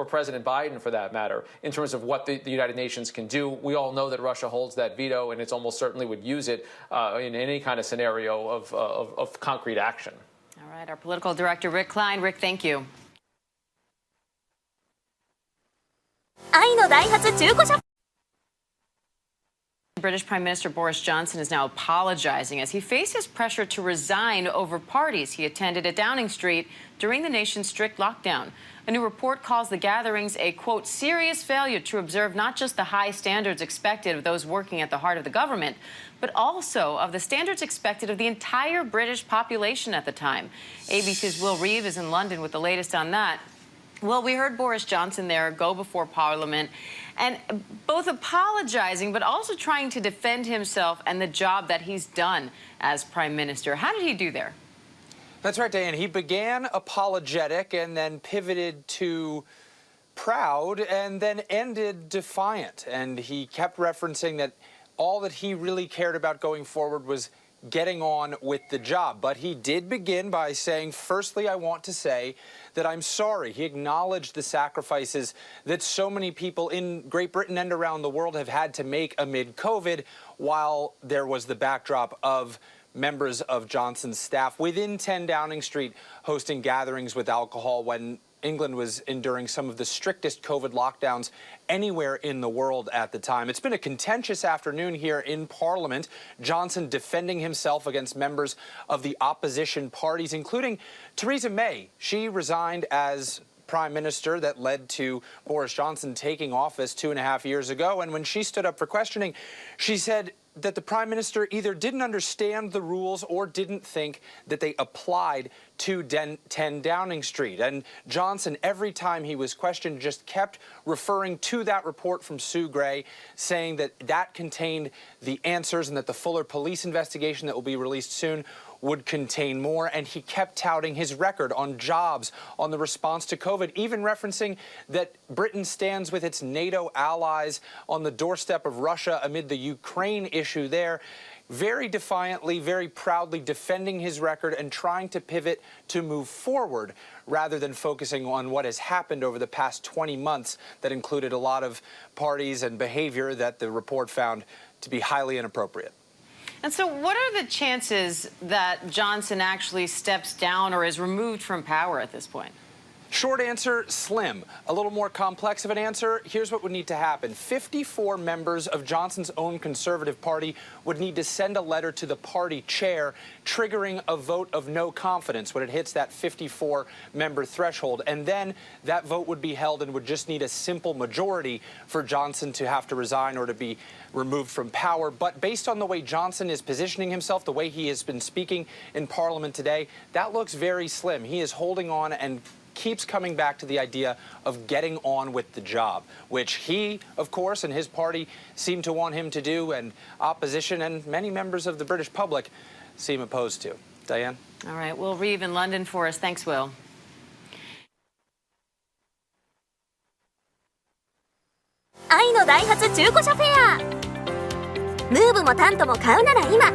President Biden, for that matter, in terms of what the United Nations can do. We all know that Russia holds that veto, and it's almost certainly would use it in any kind of scenario of concrete action.
All right, our political director, Rick Klein. Rick, thank you. British Prime Minister Boris Johnson is now apologizing as he faces pressure to resign over parties he attended at Downing Street during the nation's strict lockdown. A new report calls the gatherings a, quote, serious failure to observe not just the high standards expected of those working at the heart of the government, but also of the standards expected of the entire British population at the time. ABC's Will Reeve is in London with the latest on that. Well, we heard Boris Johnson there go before Parliament and both apologizing but also trying to defend himself and the job that he's done as Prime Minister. How did he do there?
That's right, Diane. He began apologetic and then pivoted to proud and then ended defiant. And he kept referencing that all that he really cared about going forward was getting on with the job. But he did begin by saying, firstly, I want to say that I'm sorry. He acknowledged the sacrifices that so many people in Great Britain and around the world have had to make amid COVID, while there was the backdrop of members of Johnson's staff within 10 Downing Street hosting gatherings with alcohol when England was enduring some of the strictest COVID lockdowns anywhere in the world at the time. It's been a contentious afternoon here in Parliament. Johnson defending himself against members of the opposition parties, including Theresa May. She resigned as Prime Minister. That led to Boris Johnson taking office 2.5 years ago. And when she stood up for questioning, she said that the Prime Minister either didn't understand the rules or didn't think that they applied to 10 Downing Street. And Johnson, every time he was questioned, just kept referring to that report from Sue Gray, saying that that contained the answers and that the Fuller police investigation that will be released soon would contain more. And he kept touting his record on jobs, on the response to COVID, even referencing that Britain stands with its NATO allies on the doorstep of Russia amid the Ukraine issue there. very defiantly, very proudly defending his record and trying to pivot to move forward rather than focusing on what has happened over the past 20 months that included a lot of parties and behavior that the report found to be highly inappropriate.
And so what are the chances that Johnson actually steps down or is removed from power at this point?
Short answer, slim. A little more complex of an answer, here's what would need to happen. 54 members of Johnson's own Conservative Party would need to send a letter to the party chair triggering a vote of no confidence when it hits that 54-member threshold. And then that vote would be held and would just need a simple majority for Johnson to have to resign or to be removed from power. But based on the way Johnson is positioning himself, the way he has been speaking in Parliament today, that looks very slim. He is holding on and keeps coming back to the idea of getting on with the job, which he, of course, and his party seem to want him to do, and opposition and many members of the British public seem opposed to. Diane?
All right, Will Reeve in London for us. Thanks, Will.
愛のダイハツ中古車フェア。ムーブもタントも買うなら今。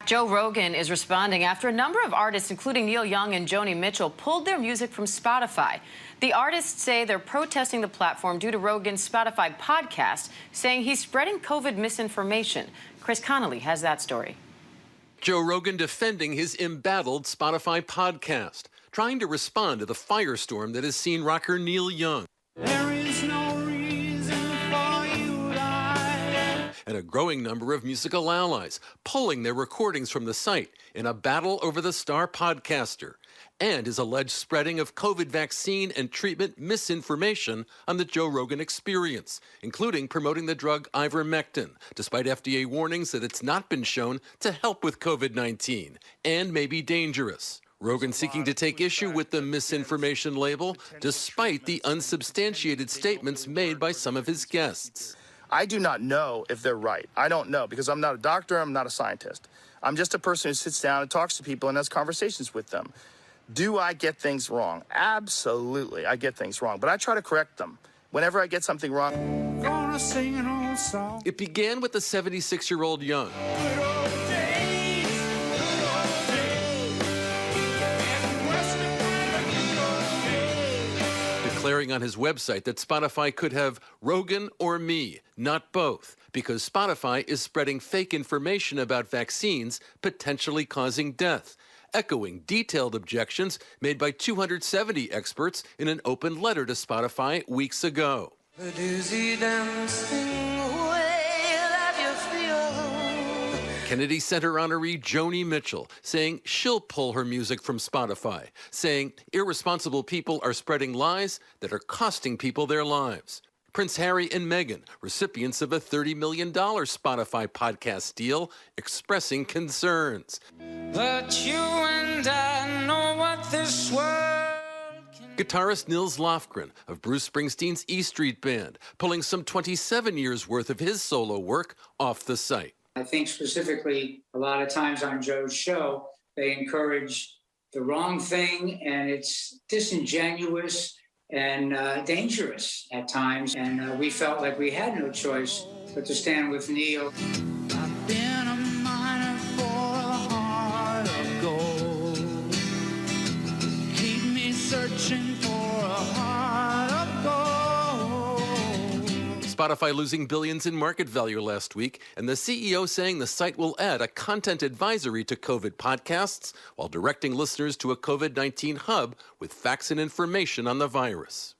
Joe Rogan is responding after a number of artists, including Neil Young and Joni Mitchell, pulled their music from Spotify. The artists say they're protesting the platform due to Rogan's Spotify podcast, saying he's spreading COVID misinformation. Chris Connolly has that story.
Joe Rogan defending his embattled Spotify podcast, trying to respond to the firestorm that has seen rocker Neil Young.
There is no reason for you to hide.
And a growing number of musical allies pulling their recordings from the site in a battle over the star podcaster and his alleged spreading of COVID vaccine and treatment misinformation on the Joe Rogan Experience, including promoting the drug ivermectin, despite FDA warnings that it's not been shown to help with COVID-19 and may be dangerous. Rogan seeking to take issue with the misinformation label, despite the unsubstantiated statements made by some of his guests.
I do not know if they're right. I don't know, because I'm not a doctor, I'm not a scientist. I'm just a person who sits down and talks to people and has conversations with them. Do I get things wrong? Absolutely, I get things wrong, but I try to correct them. Whenever I get something wrong.
Gonna sing an old song.
It began with the 76-year-old Young. Declaring on his website that Spotify could have Rogan or me, not both, because Spotify is spreading fake information about vaccines potentially causing death, echoing detailed objections made by 270 experts in an open letter to Spotify weeks ago.
The dizzy dancing way that you feel.
Kennedy Center honoree Joni Mitchell saying she'll pull her music from Spotify, saying irresponsible people are spreading lies that are costing people their lives. Prince Harry and Meghan, recipients of a $30 million Spotify podcast deal, expressing concerns.
But you and I know what this world can.
Guitarist Nils Lofgren of Bruce Springsteen's E Street Band, pulling some 27 years' worth of his solo work off the site.
I think specifically, a lot of times on Joe's show, they encourage the wrong thing, and it's disingenuous and dangerous at times. And we felt like we had no choice but to stand with Neil.
I've been a miner for a heart of gold. Keep me searching for a heart of gold.
Spotify losing billions in market value last week, and the CEO saying the site will add a content advisory to COVID podcasts while directing listeners to a COVID-19 hub with facts and information on the virus.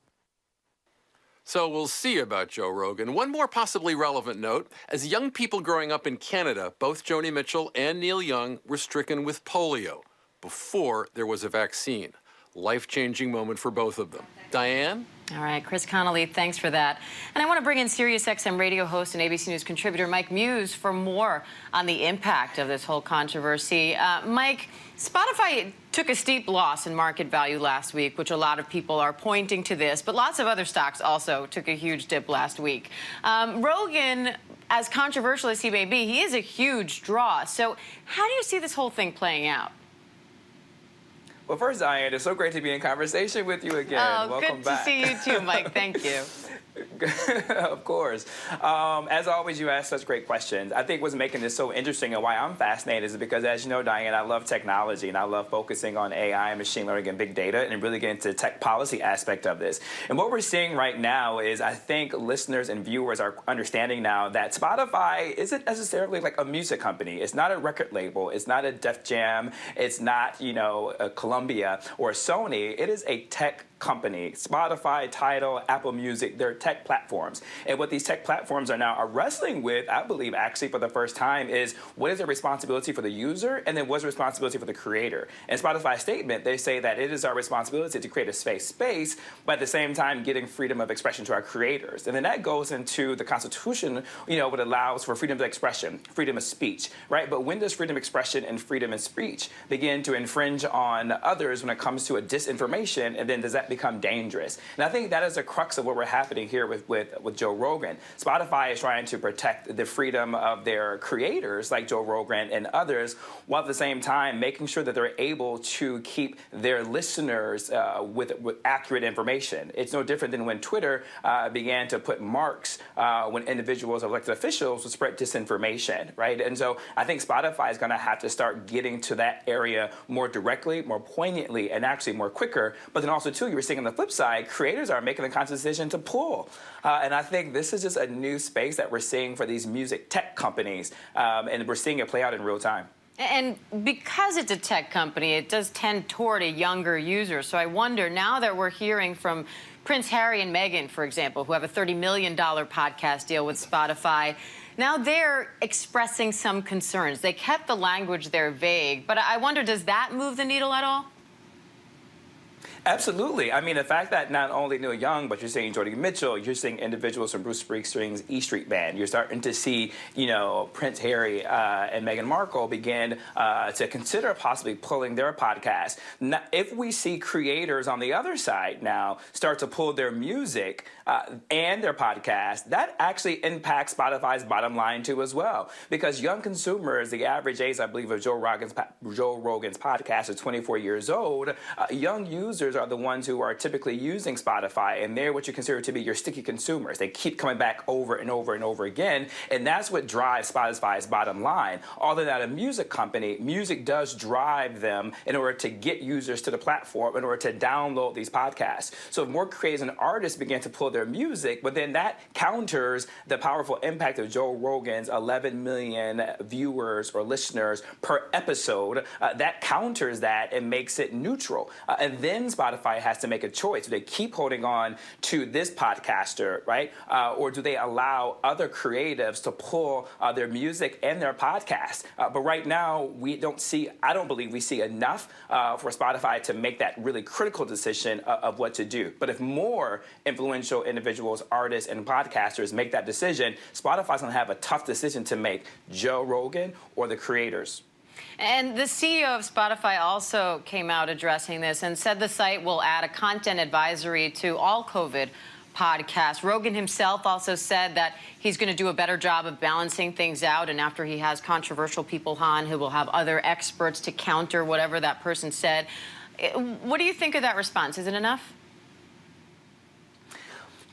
So we'll see about Joe Rogan. One more possibly relevant note, as young people growing up in Canada, both Joni Mitchell and Neil Young were stricken with polio before there was a vaccine. Life-changing moment for both of them. Diane?
All right, Chris Connolly, thanks for that. And I want to bring in SiriusXM radio host and ABC News contributor Mike Muse for more on the impact of this whole controversy. Mike, Spotify took a steep loss in market value last week, which a lot of people are pointing to this, but lots of other stocks also took a huge dip last week. Rogan, as controversial as he may be, he is a huge draw. So how do you see this whole thing playing out?
Well, first, Diane, it's so great to be in conversation with you again.
Oh,
Welcome
good
back.
to see you too, Mike. Thank you.
Of course. As always, you ask such great questions. I think what's making this so interesting and why I'm fascinated is because, as you know, Diane, I love technology and I love focusing on AI and machine learning and big data and really getting into the tech policy aspect of this. And what we're seeing right now is I think listeners and viewers are understanding now that Spotify isn't necessarily like a music company. It's not a record label. It's not a Def Jam. It's not, you know, a Columbia or a Sony. It is a tech company. Spotify, Tidal, Apple Music, they're tech platforms. And what these tech platforms are now wrestling with, I believe actually for the first time, is what is the responsibility for the user and then what's the responsibility for the creator. In Spotify's statement, they say that it is our responsibility to create a space, but at the same time getting freedom of expression to our creators. And then that goes into the Constitution, you know, what allows for freedom of expression, freedom of speech, right? But when does freedom of expression and freedom of speech begin to infringe on others when it comes to a disinformation, and then does that become dangerous? And I think that is the crux of what we're happening here with Joe Rogan. Spotify is trying to protect the freedom of their creators like Joe Rogan and others, while at the same time making sure that they're able to keep their listeners with accurate information. It's no different than when Twitter began to put marks when individuals, elected officials, would spread disinformation, right? And so I think Spotify is going to have to start getting to that area more directly, more poignantly, and actually more quicker. But then also, too, you were seeing on the flip side, creators are making the conscious decision to pull. And I think this is just a new space that we're seeing for these music tech companies, and we're seeing it play out in real time.
And because it's a tech company, it does tend toward a younger user. So I wonder, now that we're hearing from Prince Harry and Meghan, for example, who have a $30 million podcast deal with Spotify, now they're expressing some concerns. They kept the language there vague, but I wonder, does that move the needle at all?
Absolutely. I mean, the fact that not only Neil Young, but you're seeing Joni Mitchell, you're seeing individuals from Bruce Springsteen's E Street Band. You're starting to see, you know, Prince Harry and Meghan Markle begin to consider possibly pulling their podcast. Now, if we see creators on the other side now start to pull their music and their podcast, that actually impacts Spotify's bottom line too as well. Because young consumers, the average age, I believe, of Joe Rogan's podcast is 24 years old. Young users are the ones who are typically using Spotify, and they're what you consider to be your sticky consumers. They keep coming back over and over and over again, and that's what drives Spotify's bottom line. Although not a music company, music does drive them in order to get users to the platform, in order to download these podcasts. So if more creators and artists begin to pull their music, but then that counters the powerful impact of Joe Rogan's 11 million viewers or listeners per episode. That counters that and makes it neutral. And then Spotify has to make a choice. Do they keep holding on to this podcaster, right? Or do they allow other creatives to pull their music and their podcast? But right now, I don't believe we see enough for Spotify to make that really critical decision of what to do. But if more influential individuals, artists, and podcasters make that decision, Spotify's going to have a tough decision to make, Joe Rogan or the creators.
And the CEO of Spotify also came out addressing this and said the site will add a content advisory to all COVID podcasts. Rogan himself also said that he's going to do a better job of balancing things out, and after he has controversial people on, he will have other experts to counter whatever that person said. What do you think of that response? Is it enough?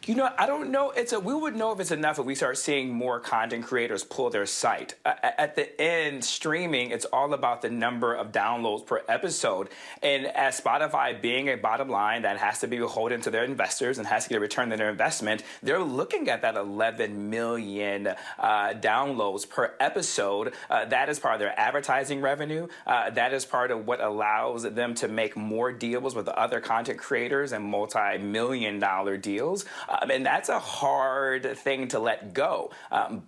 You know, I don't know. We would know if it's enough if we start seeing more content creators pull their site. At the end, streaming, it's all about the number of downloads per episode. And as Spotify being a bottom line that has to be beholden to their investors and has to get a return on their investment, they're looking at that 11 million downloads per episode. That is part of their advertising revenue. That is part of what allows them to make more deals with other content creators and multi-million-dollar deals. And that's a hard thing to let go.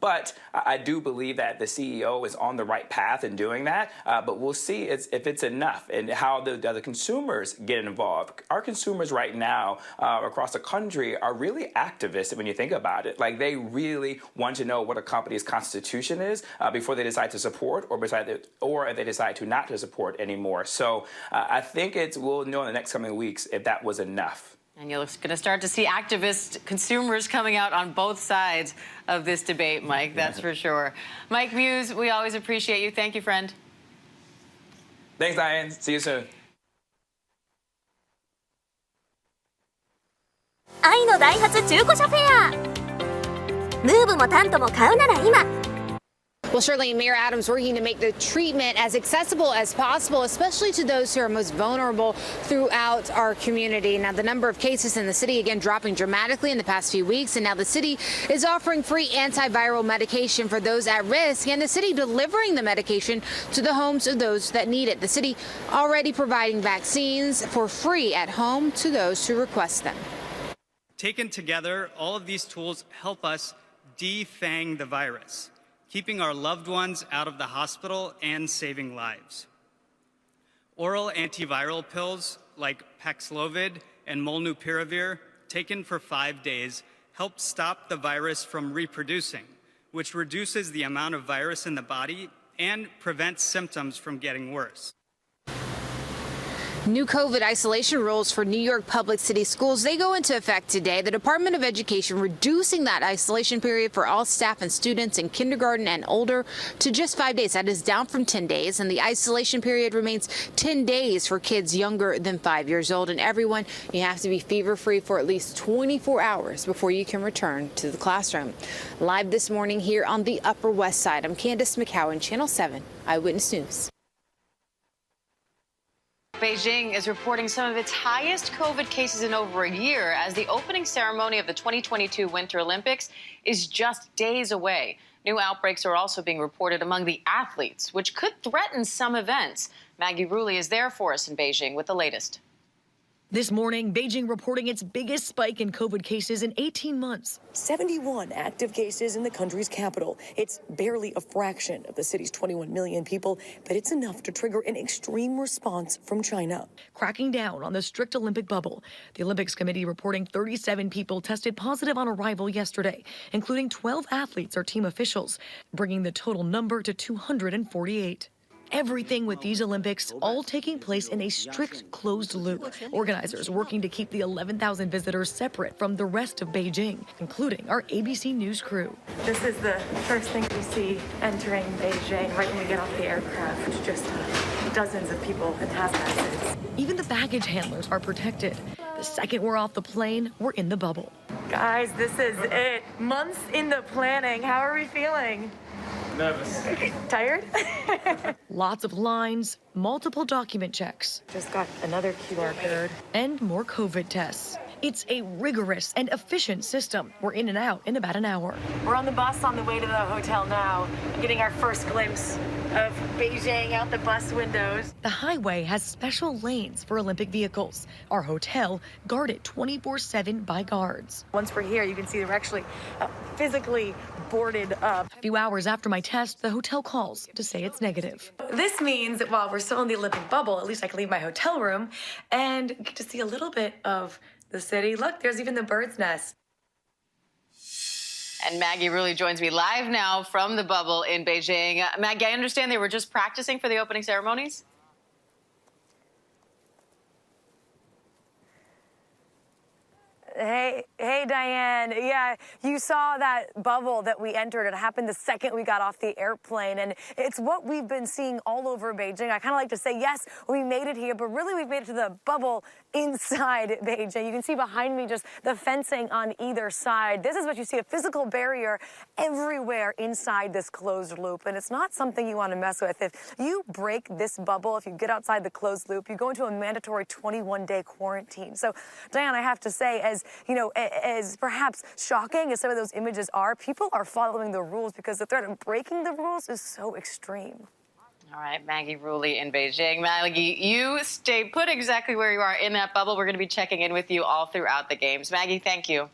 But I do believe that the CEO is on the right path in doing that. But we'll see if it's enough and how the consumers get involved. Our consumers right now across the country are really activists when you think about it. Like, they really want to know what a company's constitution is before they decide to support or if they decide to not to support anymore. So I think we'll know in the next coming weeks if that was enough.
And you're going to start to see activist consumers coming out on both sides of this debate, Mike, that's for sure. Mike Muse, we always appreciate you. Thank you, friend.
Thanks, Diane. See you soon.
愛ののダイハツ中古車フェア。ムーブもタントも買うなら今。
Well, Shirley, Mayor Adams working to make the treatment as accessible as possible, especially to those who are most vulnerable throughout our community. Now, the number of cases in the city, again, dropping dramatically in the past few weeks. And now the city is offering free antiviral medication for those at risk, and the city delivering the medication to the homes of those that need it. The city already providing vaccines for free at home to those who request them.
Taken together, all of these tools help us defang the virus, keeping our loved ones out of the hospital and saving lives. Oral antiviral pills like Paxlovid and Molnupiravir, taken for 5 days, help stop the virus from reproducing, which reduces the amount of virus in the body and prevents symptoms from getting worse.
New COVID isolation rules for New York public city schools, they go into effect today. The Department of Education reducing that isolation period for all staff and students in kindergarten and older to just 5 days. That is down from 10 days. And the isolation period remains 10 days for kids younger than 5 years old. And everyone, you have to be fever-free for at least 24 hours before you can return to the classroom. Live this morning here on the Upper West Side, I'm Candace McCowan, Channel 7 Eyewitness News.
Beijing is reporting some of its highest COVID cases in over a year as the opening ceremony of the 2022 Winter Olympics is just days away. New outbreaks are also being reported among the athletes, which could threaten some events. Maggie Rulli is there for us in Beijing with the latest.
This morning, Beijing reporting its biggest spike in COVID cases in 18 months.
71 active cases in the country's capital. It's barely a fraction of the city's 21 million people, but it's enough to trigger an extreme response from China.
Cracking down on the strict Olympic bubble. The Olympics Committee reporting 37 people tested positive on arrival yesterday, including 12 athletes or team officials, bringing the total number to 248. Everything with these Olympics all taking place in a strict closed loop. Organizers working to keep the 11,000 visitors separate from the rest of Beijing, including our ABC News crew.
This is the first thing we see entering Beijing right when we get off the aircraft. Just dozens of people in hazmat suits.
Even the baggage handlers are protected. The second we're off the plane, we're in the bubble.
Guys, this is it. Months in the planning. How are we feeling?
Nervous.
Tired?
Lots of lines, multiple document checks.
Just got another QR code.
And more COVID tests. It's a rigorous and efficient system. We're in and out in about an hour.
We're on the bus on the way to the hotel now, getting our first glimpse of Beijing out the bus windows.
The highway has special lanes for Olympic vehicles. Our hotel guarded 24/7 by guards.
Once we're here, you can see they're actually physically boarded up.
A few hours after my test, the hotel calls to say it's negative.
This means that while we're still in the Olympic bubble, at least I can leave my hotel room and get to see a little bit of the city. Look, there's even the bird's nest.
And Maggie Rulli joins me live now from the bubble in Beijing. Maggie, I understand they were just practicing for the opening ceremonies?
Hey, Diane. Yeah, you saw that bubble that we entered. It happened the second we got off the airplane, and it's what we've been seeing all over Beijing. I kind of like to say, yes, we made it here, but really we've made it to the bubble inside Beijing. You can see behind me just the fencing on either side. This is what you see, a physical barrier everywhere inside this closed loop, and it's not something you want to mess with. If you break this bubble, if you get outside the closed loop, you go into a mandatory 21-day quarantine. So, Diane, I have to say, as you know, as perhaps shocking as some of those images are, people are following the rules because the threat of breaking the rules is so extreme.
All right, Maggie Rulli in Beijing. Maggie, you stay put exactly where you are in that bubble. We're going to be checking in with you all throughout the games. Maggie, thank you.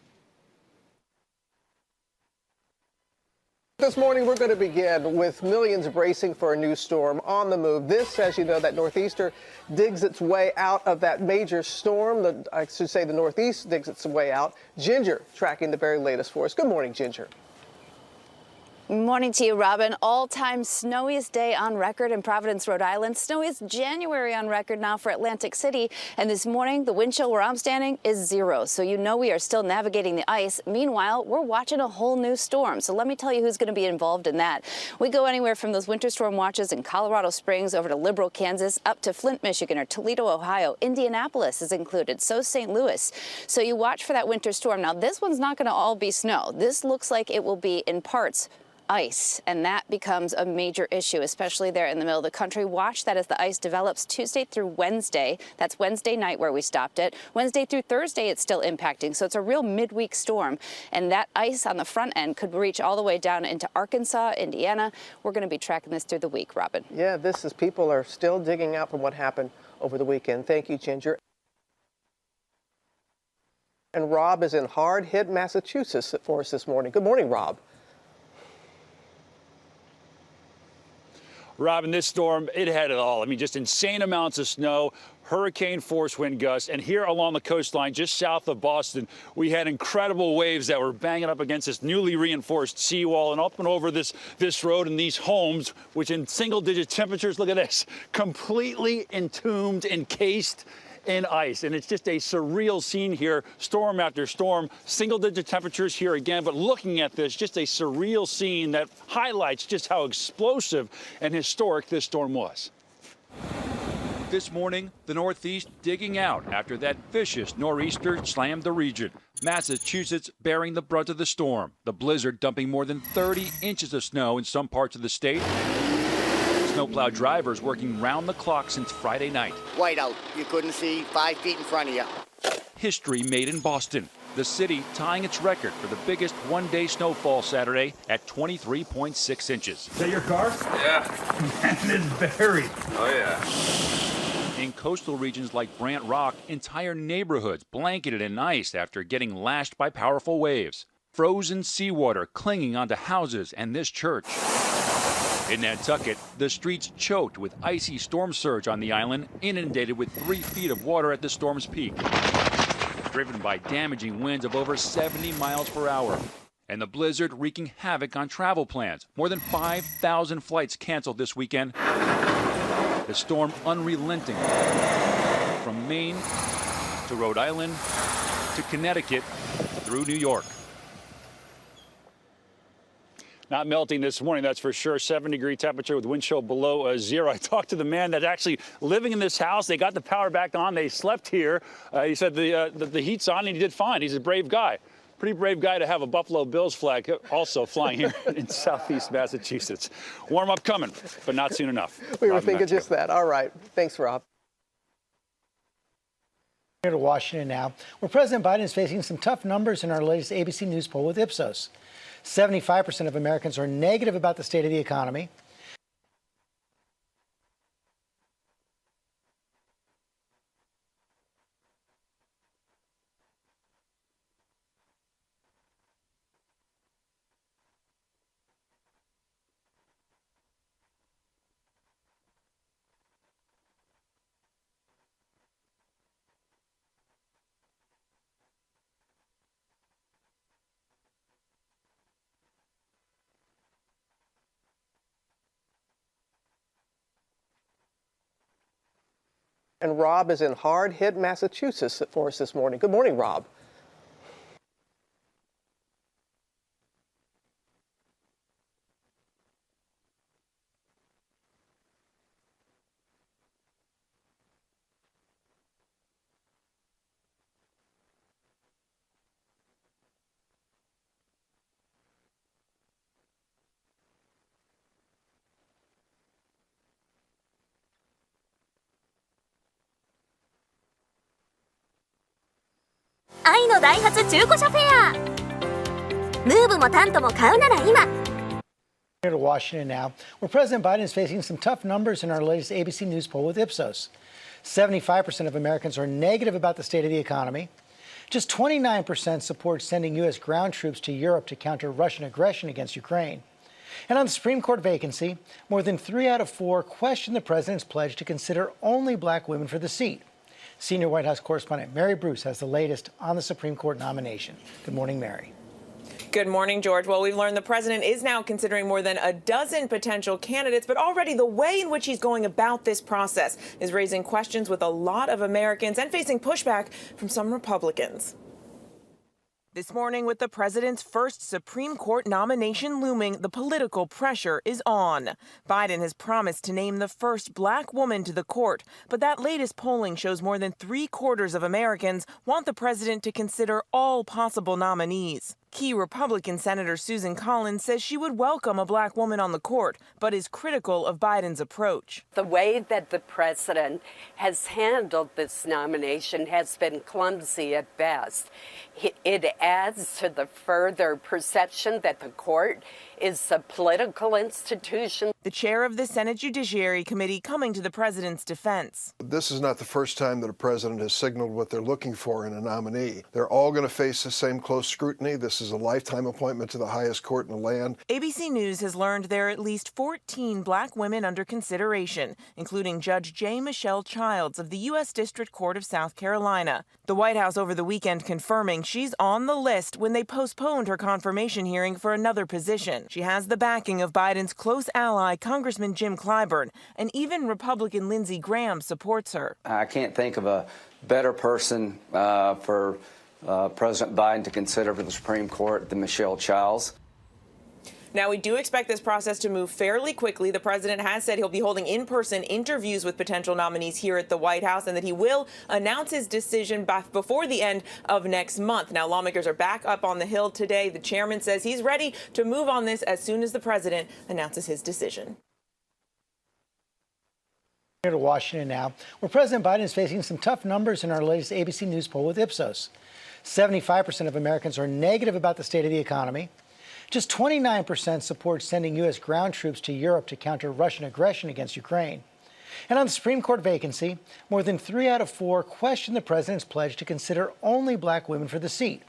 This morning, we're going to begin with millions bracing for a new storm on the move. This, as you know, that northeaster digs its way out of that major storm. I should say the northeast digs its way out. Ginger tracking the very latest for us. Good morning, Ginger.
Morning to you, Robin. All-time snowiest day on record in Providence, Rhode Island. Snowiest January on record now for Atlantic City. And this morning, the wind chill where I'm standing is 0. So you know we are still navigating the ice. Meanwhile, we're watching a whole new storm. So let me tell you who's going to be involved in that. We go anywhere from those winter storm watches in Colorado Springs over to Liberal, Kansas, up to Flint, Michigan, or Toledo, Ohio. Indianapolis is included. So St. Louis. So you watch for that winter storm. Now, this one's not going to all be snow. This looks like it will be in parts ice, and that becomes a major issue, especially there in the middle of the country. Watch that as the ice develops Tuesday through Wednesday. That's Wednesday night where we stopped it. Wednesday through Thursday, it's still impacting. So it's a real midweek storm, and that ice on the front end could reach all the way down into Arkansas, Indiana. We're going to be tracking this through the week, Robin.
Yeah, this is people are still digging out from what happened over the weekend. Thank you, Ginger. And Rob is in hard-hit Massachusetts for us this morning. Good morning, Rob.
Robin, this storm, it had it all. I mean, just insane amounts of snow, hurricane force wind gusts, and here along the coastline, just south of Boston, we had incredible waves that were banging up against this newly reinforced seawall and up and over this road and these homes, which in single-digit temperatures, look at this, completely entombed, encased in ice. And it's just a surreal scene here, storm after storm, single-digit temperatures here again. But looking at this, just a surreal scene that highlights just how explosive and historic this storm was. This morning, the Northeast digging out after that vicious nor'easter slammed the region. Massachusetts bearing the brunt of the storm. The blizzard dumping more than 30 inches of snow in some parts of the state. Snowplow drivers working round the clock since Friday night.
Whiteout. You couldn't see 5 feet in front of you.
History made in Boston. The city tying its record for the biggest one-day snowfall Saturday at 23.6 inches.
Is that your car?
Yeah.
Man, it's buried.
Oh, yeah. In coastal regions like Brant Rock, entire neighborhoods blanketed in ice after getting lashed by powerful waves. Frozen seawater clinging onto houses and this church. In Nantucket, the streets choked with icy storm surge on the island, inundated with 3 feet of water at the storm's peak. Driven by damaging winds of over 70 miles per hour. And the blizzard wreaking havoc on travel plans. More than 5,000 flights canceled this weekend. The storm unrelenting. From Maine to Rhode Island to Connecticut through New York. Not melting this morning, that's for sure. 7-degree temperature with wind chill below 0. I talked to the man that's actually living in this house. They got the power back on. They slept here. He said the heat's on and he did fine. He's a brave guy. Pretty brave guy to have a Buffalo Bills flag also flying here in southeast Massachusetts. Warm up coming, but not soon enough.
We were thinking just that. All right. Thanks, Rob.
Here to Washington now, where President Biden is facing some tough numbers in our latest ABC News poll with Ipsos. 75% of Americans are negative about the state of the economy.
And Rob is in hard-hit Massachusetts for us this morning. Good morning, Rob.
愛のダイハツ中古車フェア。ムーブもタントも買うなら今。
Here to Washington now, where President Biden is facing some tough numbers in our latest ABC News poll with Ipsos. 75% of Americans are negative about the state of the economy. Just 29% support sending U.S. ground troops to Europe to counter Russian aggression against Ukraine. And on the Supreme Court vacancy, more than 3 out of 4 question the president's pledge to consider only black women for the seat. Senior White House correspondent Mary Bruce has the latest on the Supreme Court nomination. Good morning, Mary.
Good morning, George. Well, we've learned the president is now considering more than a dozen potential candidates, but already the way in which he's going about this process is raising questions with a lot of Americans and facing pushback from some Republicans. This morning, with the president's first Supreme Court nomination looming, the political pressure is on. Biden has promised to name the first black woman to the court, but that latest polling shows more than 3/4 of Americans want the president to consider all possible nominees. Key Republican Senator Susan Collins says she would welcome a black woman on the court, but is critical of Biden's approach.
The way that the president has handled this nomination has been clumsy at best. It adds to the further perception that the court is a political institution.
The chair of the Senate Judiciary Committee coming to the president's defense.
This is not the first time that a president has signaled what they're looking for in a nominee. They're all going to face the same close scrutiny. This is a lifetime appointment to the highest court in the land.
ABC News has learned there are at least 14 black women under consideration, including Judge J. Michelle Childs of the U.S. District Court of South Carolina. The White House over the weekend confirming she's on the list when they postponed her confirmation hearing for another position. She has the backing of Biden's close ally, Congressman Jim Clyburn, and even Republican Lindsey Graham supports her.
I can't think of a better person for President Biden to consider for the Supreme Court than Michelle Childs.
Now, we do expect this process to move fairly quickly. The president has said he'll be holding in-person interviews with potential nominees here at the White House and that he will announce his decision before the end of next month. Now, lawmakers are back up on the Hill today. The chairman says he's ready to move on this as soon as the president announces his decision.
Here to Washington now, where President Biden is facing some tough numbers in our latest ABC News poll with Ipsos. 75% of Americans are negative about the state of the economy. Just 29% support sending U.S. ground troops to Europe to counter Russian aggression against Ukraine. And on the Supreme Court vacancy, more than 3 out of 4 question the president's pledge to consider only black women for the seat.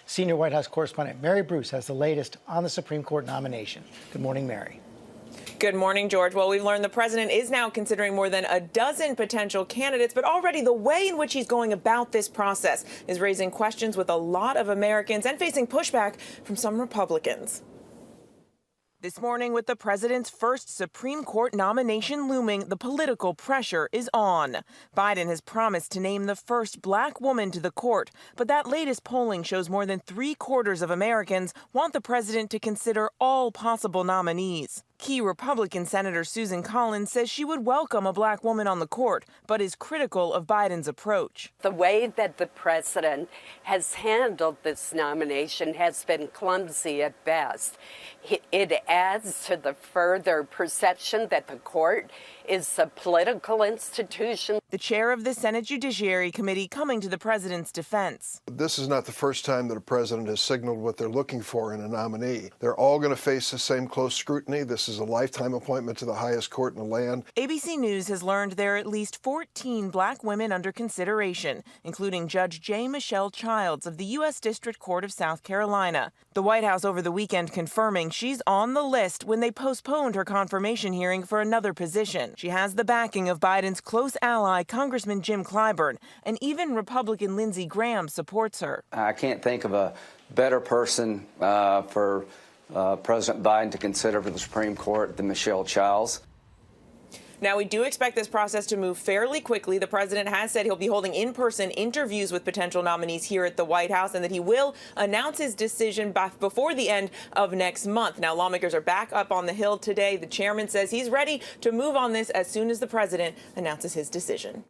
Senior White House correspondent Mary Bruce has the latest on the Supreme Court nomination. Good morning, Mary.
Good morning, George. Well, we've learned the president is now considering more than a dozen potential candidates, but already the way in which he's going about this process is raising questions with a lot of Americans and facing pushback from some Republicans. This morning, with the president's first Supreme Court nomination looming, the political pressure is on. Biden has promised to name the first black woman to the court, but that latest polling shows more than 3/4 of Americans want the president to consider all possible nominees. Key Republican Senator Susan Collins says she would welcome a black woman on the court, but is critical of Biden's approach.
The way that the president has handled this nomination has been clumsy at best. It adds to the further perception that the court is a political institution.
The chair of the Senate Judiciary Committee coming to the president's defense.
This is not the first time that a president has signaled what they're looking for in a nominee. They're all going to face the same close scrutiny. This is a lifetime appointment to the highest court in the land.
ABC News has learned there are at least 14 black women under consideration, including Judge J. Michelle Childs of the U.S. District Court of South Carolina. The White House over the weekend confirming she's on the list when they postponed her confirmation hearing for another position. She has the backing of Biden's close ally, Congressman Jim Clyburn, and even Republican Lindsey Graham supports her.
I can't think of a better person for President Biden to consider for the Supreme Court than Michelle Childs.
Now, we do expect this process to move fairly quickly. The president has said he'll be holding in-person interviews with potential nominees here at the White House and that he will announce his decision before the end of next month. Now, lawmakers are back up on the Hill today. The chairman says he's ready to move on this as soon as the president announces his decision.